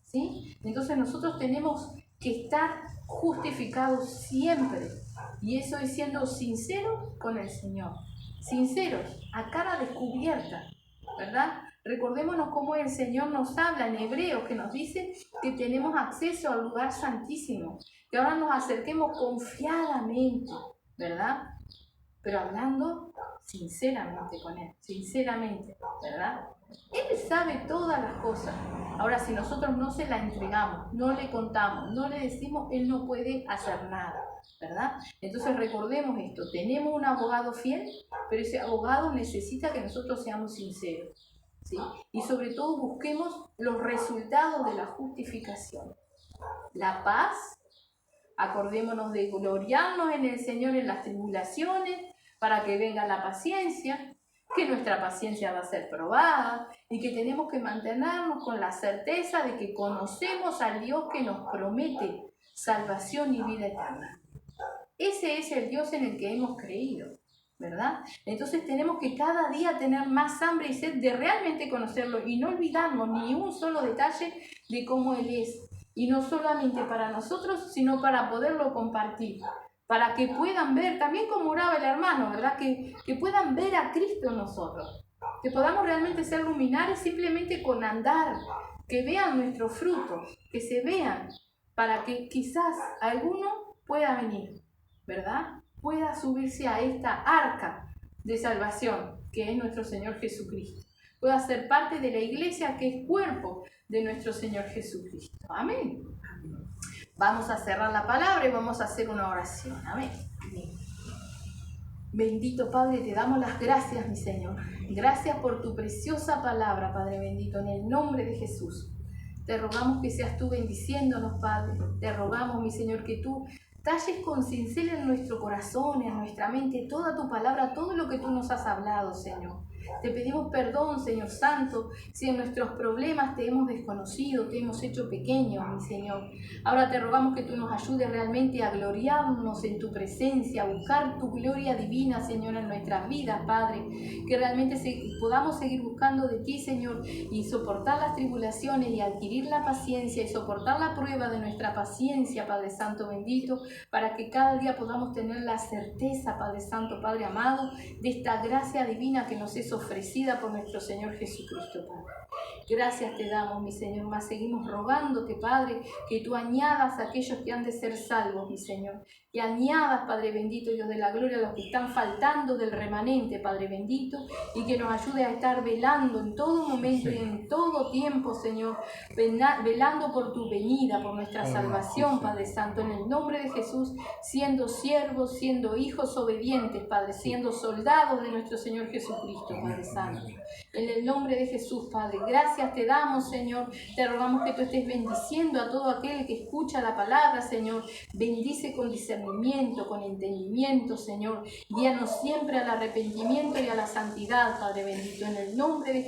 ¿sí? Entonces nosotros tenemos que estar justificados siempre. Y eso es siendo sinceros con el Señor. Sinceros, a cara descubierta, ¿verdad? Recordémonos cómo el Señor nos habla en Hebreos, que nos dice que tenemos acceso al lugar santísimo, que ahora nos acerquemos confiadamente, ¿verdad? pero hablando sinceramente con Él, sinceramente, ¿verdad? Él sabe todas las cosas. Ahora, si nosotros no se la entregamos, no le contamos, no le decimos, Él no puede hacer nada, ¿verdad? Entonces recordemos esto, tenemos un abogado fiel, pero ese abogado necesita que nosotros seamos sinceros, ¿sí? Y sobre todo busquemos los resultados de la justificación. La paz, acordémonos de gloriarnos en el Señor en las tribulaciones, para que venga la paciencia, que nuestra paciencia va a ser probada y que tenemos que mantenernos con la certeza de que conocemos al Dios que nos promete salvación y vida eterna. Ese es el Dios en el que hemos creído, ¿verdad? Entonces tenemos que cada día tener más hambre y sed de realmente conocerlo y no olvidarnos ni un solo detalle de cómo Él es. Y no solamente para nosotros, sino para poderlo compartir. Para que puedan ver, también como oraba el hermano, ¿verdad? Que puedan ver a Cristo en nosotros. Que podamos realmente ser luminares simplemente con andar. Que vean nuestros frutos, que se vean, para que quizás alguno pueda venir, ¿verdad? Pueda subirse a esta arca de salvación, que es nuestro Señor Jesucristo. Pueda ser parte de la iglesia, que es cuerpo de nuestro Señor Jesucristo. Amén. Vamos a cerrar la palabra y vamos a hacer una oración. Amén. Bendito Padre, te damos las gracias, mi Señor. Gracias por tu preciosa palabra, Padre bendito, en el nombre de Jesús. Te rogamos que seas tú bendiciéndonos, Padre. Te rogamos, mi Señor, que tú talles con cincel en nuestro corazón, en nuestra mente, toda tu palabra, todo lo que tú nos has hablado, Señor. Te pedimos perdón, Señor Santo, si en nuestros problemas te hemos desconocido, te hemos hecho pequeños, mi Señor. Ahora te rogamos que tú nos ayudes realmente a gloriarnos en tu presencia, a buscar tu gloria divina, Señor, en nuestras vidas, Padre. Que realmente podamos seguir buscando de ti, Señor, y soportar las tribulaciones y adquirir la paciencia y soportar la prueba de nuestra paciencia, Padre Santo bendito, para que cada día podamos tener la certeza, Padre Santo, Padre amado, de esta gracia divina que nos es ofrecida por nuestro Señor Jesucristo, Padre. Gracias te damos, mi Señor, más seguimos rogándote, Padre, que tú añadas a aquellos que han de ser salvos, mi Señor, y añadas, Padre bendito, Dios de la gloria, a los que están faltando del remanente, Padre bendito, y que nos ayude a estar velando en todo momento y en todo tiempo, Señor, velando por tu venida, por nuestra salvación, Padre Santo, en el nombre de Jesús, siendo siervos, siendo hijos obedientes, Padre, siendo soldados de nuestro Señor Jesucristo, Padre Santo. En el nombre de Jesús, Padre, gracias te damos, Señor. Te rogamos que tú estés bendiciendo a todo aquel que escucha la palabra, Señor. Bendice con discernimiento, con entendimiento, Señor. Guíanos siempre al arrepentimiento y a la santidad, Padre bendito. En el nombre de Jesús.